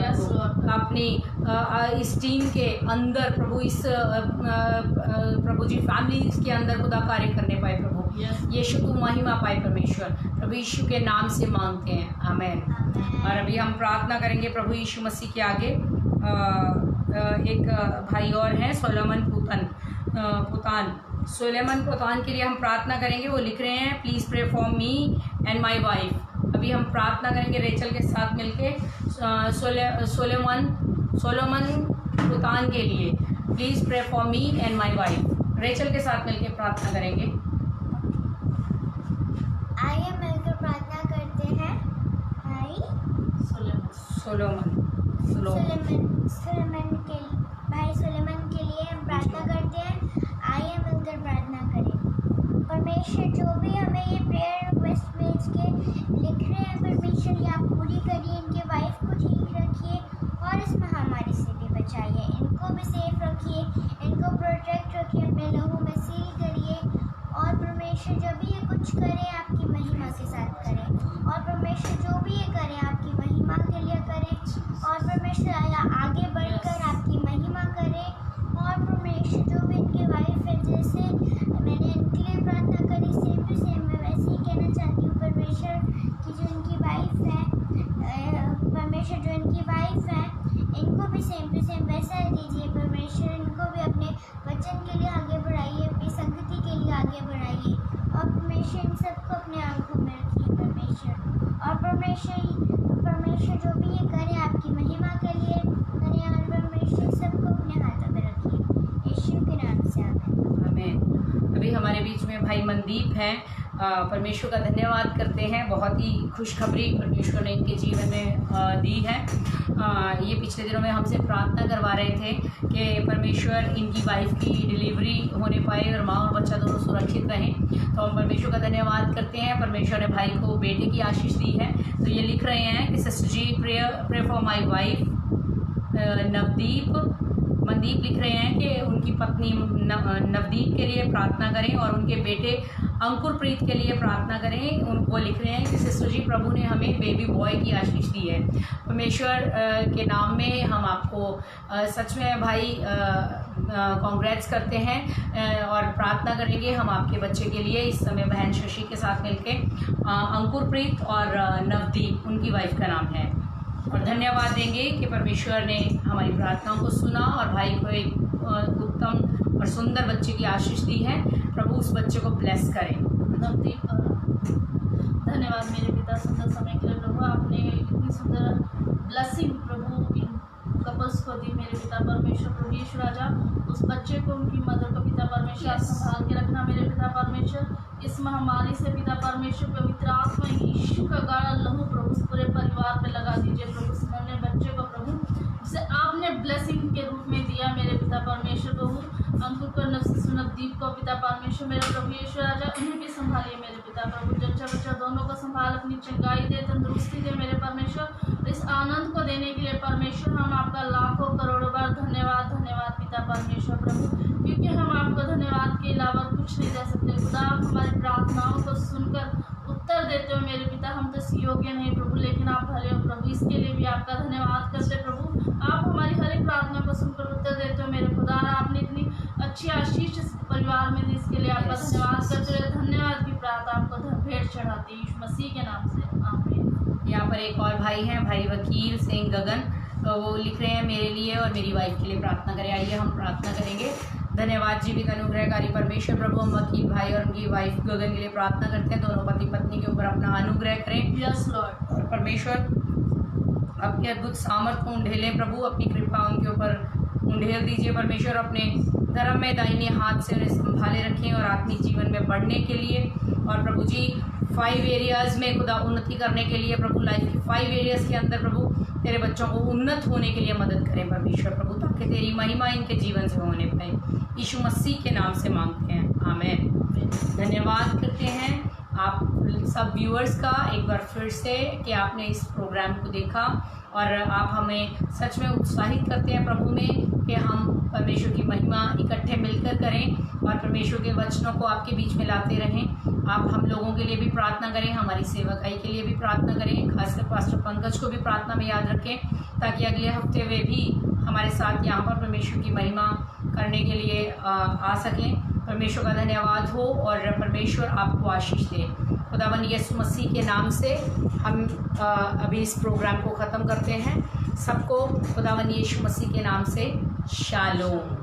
अपनी इस टीम के अंदर प्रभु इस प्रभु जी फैमिली के अंदर खुदा कार्य करने पाए प्रभु। यीशु तू महिमा पाए परमेश्वर, प्रभु यीशु के नाम से मांगते हैं, आमेन। और अभी हम प्रार्थना करेंगे प्रभु यीशु मसीह के आगे। एक भाई और हैं सोलोमन पुतान के लिए हम प्रार्थना करेंगे। वो लिख रहे हैं please pray for me and my wife. अभी हम प्रार्थना करेंगे रेचल के साथ मिलके सोलोमन पुतान के लिए please pray for me and my wife. Rachel के साथ मिलके प्रार्थना करेंगे। आइए मिलकर प्रार्थना करते हैं। भाई सोलोमन के लिए हम प्रार्थना करते हैं। आइए मिलकर प्रार्थना करें। परमेश्वर जो भी हमें ये प्रेयर रिक्वेस्ट भेज के लिख रहे हैं परमेश्वर ये आप पूरी करिए, इनके वाइफ को ठीक रखिए और इस महामारी से भी बचाइए, इनको भी सेफ रखिए, इनको प्रोटेक्ट रखिए, अपने लहू में सील करिए। और परमेश्वर जब भी ये कुछ करे आपकी महिमा के साथ करें और परमेश्वर जो भी ये करे आपकी महिमा के लिए करें और परमेश्वर आगे बढ़कर आपकी महिमा करे। और परमेश्वर जो भी इनके वाइफ है जैसे मैंने इनके लिए प्रार्थना करी सेम टू सेम मैं वैसे ही कहना चाहती हूँ परमेश्वर कि जो इनकी वाइफ है परमेश्वर जो इनकी वाइफ है इनको भी सेम टू सेम वैसा ही दीजिए परमेश्वर। इनको भी अपने वचन के लिए आगे बढ़ाइए, अपनी संगति के लिए आगे बढ़ाइए और परमेश्वर इन सबको अपने आंखों में रखिए परमेश्वर। और परमेश्वर जो भी ये करे आपकी महिमा के लिए करें और परमेश्वर सबको अपने हाथों में रखिए, यीशु के नाम से आमीन। अभी हमारे बीच में भाई मनदीप हैं। परमेश्वर का धन्यवाद करते हैं, बहुत ही खुशखबरी परमेश्वर ने इनके जीवन में दी है। ये पिछले दिनों में हमसे प्रार्थना करवा रहे थे कि परमेश्वर इनकी वाइफ की डिलीवरी होने पाए और माँ और बच्चा दोनों सुरक्षित रहें। तो हम परमेश्वर का धन्यवाद करते हैं। परमेश्वर ने भाई को बेटे की आशीष दी है। तो ये लिख रहे हैं कि sister ji pray for my wife Mandeep लिख रहे हैं कि उनकी पत्नी नवदीप के लिए प्रार्थना करें और उनके बेटे अंकुरप्रीत के लिए प्रार्थना करें। वो लिख रहे हैं कि सिस्टर जी प्रभु ने हमें बेबी बॉय की आशीष दी है। परमेश्वर के नाम में हम आपको सच में भाई कांग्रेट्स करते हैं और प्रार्थना करेंगे हम आपके बच्चे के लिए। इस समय बहन शशि के साथ मिलके अंकुरप्रीत और नवदीप उनकी वाइफ का नाम है और धन्यवाद देंगे कि परमेश्वर ने हमारी प्रार्थनाओं को सुना और भाई को एक उत्तम और सुंदर बच्चे की आशीष दी है। प्रभु उस बच्चे को ब्लेस करें। नवदीप धन्यवाद मेरे पिता सुंदर समय के लिए प्रभु, आपने इतनी सुंदर ब्लेसिंग प्रभु इन कपल्स को दी मेरे पिता परमेश्वर। प्रभु यीशु राजा उस बच्चे को उनकी मदर को पिता परमेश्वर आप संभाल के रखना मेरे पिता परमेश्वर। इस महामारी से पिता परमेश्वर पवित्र आत्मा यीशु का गाढ़ा लहू प्रभु उस पूरे परिवार पे लगा दीजिए शुक्र नफसी सुनबदीप को पिता परमेश्वर मेरे प्रभु यीशु राजा उन्हें भी संभालिए मेरे पिता प्रभु। जच्चा बच्चा दोनों को संभाल, अपनी चंगाई दे, तंदुरुस्ती दे मेरे परमेश्वर। इस आनंद को देने के लिए परमेश्वर हम आपका लाखों करोड़ों बार धन्यवाद धन्यवाद पिता परमेश्वर प्रभु, क्योंकि हम आपको धन्यवाद के अलावा कुछ नहीं दे सकते खुदा। आप हमारी प्रार्थनाओं को सुनकर उत्तर देते हो मेरे पिता। हम तो योग्य नहीं प्रभु, लेकिन आप भले हो प्रभु, इसके लिए भी आपका धन्यवाद करते प्रभु। आप हमारी हर एक प्रार्थना को सुनकर उत्तर देते हो मेरे खुदा। आपने इतनी अच्छी आशीष इस परिवार में दी, इसके लिए आपका धन्यवाद करते हुए धन्यवाद की प्रार्थना आपको भेंट चढ़ाती है यीशु मसीह के नाम से, आमीन। यहाँ पर एक और भाई हैं, भाई वकील सिंह गगन, तो वो लिख रहे हैं मेरे लिए और मेरी वाइफ के लिए प्रार्थना करें। आइए हम प्रार्थना करेंगे। धन्यवाद जीवित अनुग्रहकारी परमेश्वर प्रभु, हम वकील भाई और उनकी वाइफ गगन के लिए प्रार्थना करते हैं। दोनों पति पत्नी के ऊपर अपना अनुग्रह करें। Yes Lord. और परमेश्वर अपनी अद्भुत सामर्थ को उंडेलें प्रभु, अपनी कृपा उनके ऊपर उंडेल दीजिए परमेश्वर। अपने धर्म में दाहिने हाथ से उन्हें संभाले रखें और आत्मिक जीवन में बढ़ने के लिए, और प्रभु जी 5 एरियाज़ में खुदा उन्नति करने के लिए प्रभु, लाइफ के 5 एरियाज़ के अंदर प्रभु तेरे बच्चों को उन्नत होने के लिए मदद करें परमेश्वर प्रभु, ताकि तेरी महिमा इनके जीवन से होने पाए। यीशु मसीह के नाम से मांगते हैं, आमीन। धन्यवाद करते हैं आप सब व्यूअर्स का एक बार फिर से कि आपने इस प्रोग्राम को देखा, और आप हमें सच में उत्साहित करते हैं प्रभु में कि हम परमेश्वर की महिमा इकट्ठे मिलकर करें और परमेश्वर के वचनों को आपके बीच में लाते रहें। आप हम लोगों के लिए भी प्रार्थना करें, हमारी सेवकाई के लिए भी प्रार्थना करें, खासकर पास्टर पंकज को भी प्रार्थना में याद रखें, ताकि अगले हफ्ते वे भी हमारे साथ यहाँ पर परमेश्वर की महिमा करने के लिए आ सकें। परमेश्वर का धन्यवाद हो और परमेश्वर आपको आशीष दे। खुदावन यीशु मसीह के नाम से हम अभी इस प्रोग्राम को ख़त्म करते हैं। सबको खुदावन यीशु मसीह के नाम से शालोम।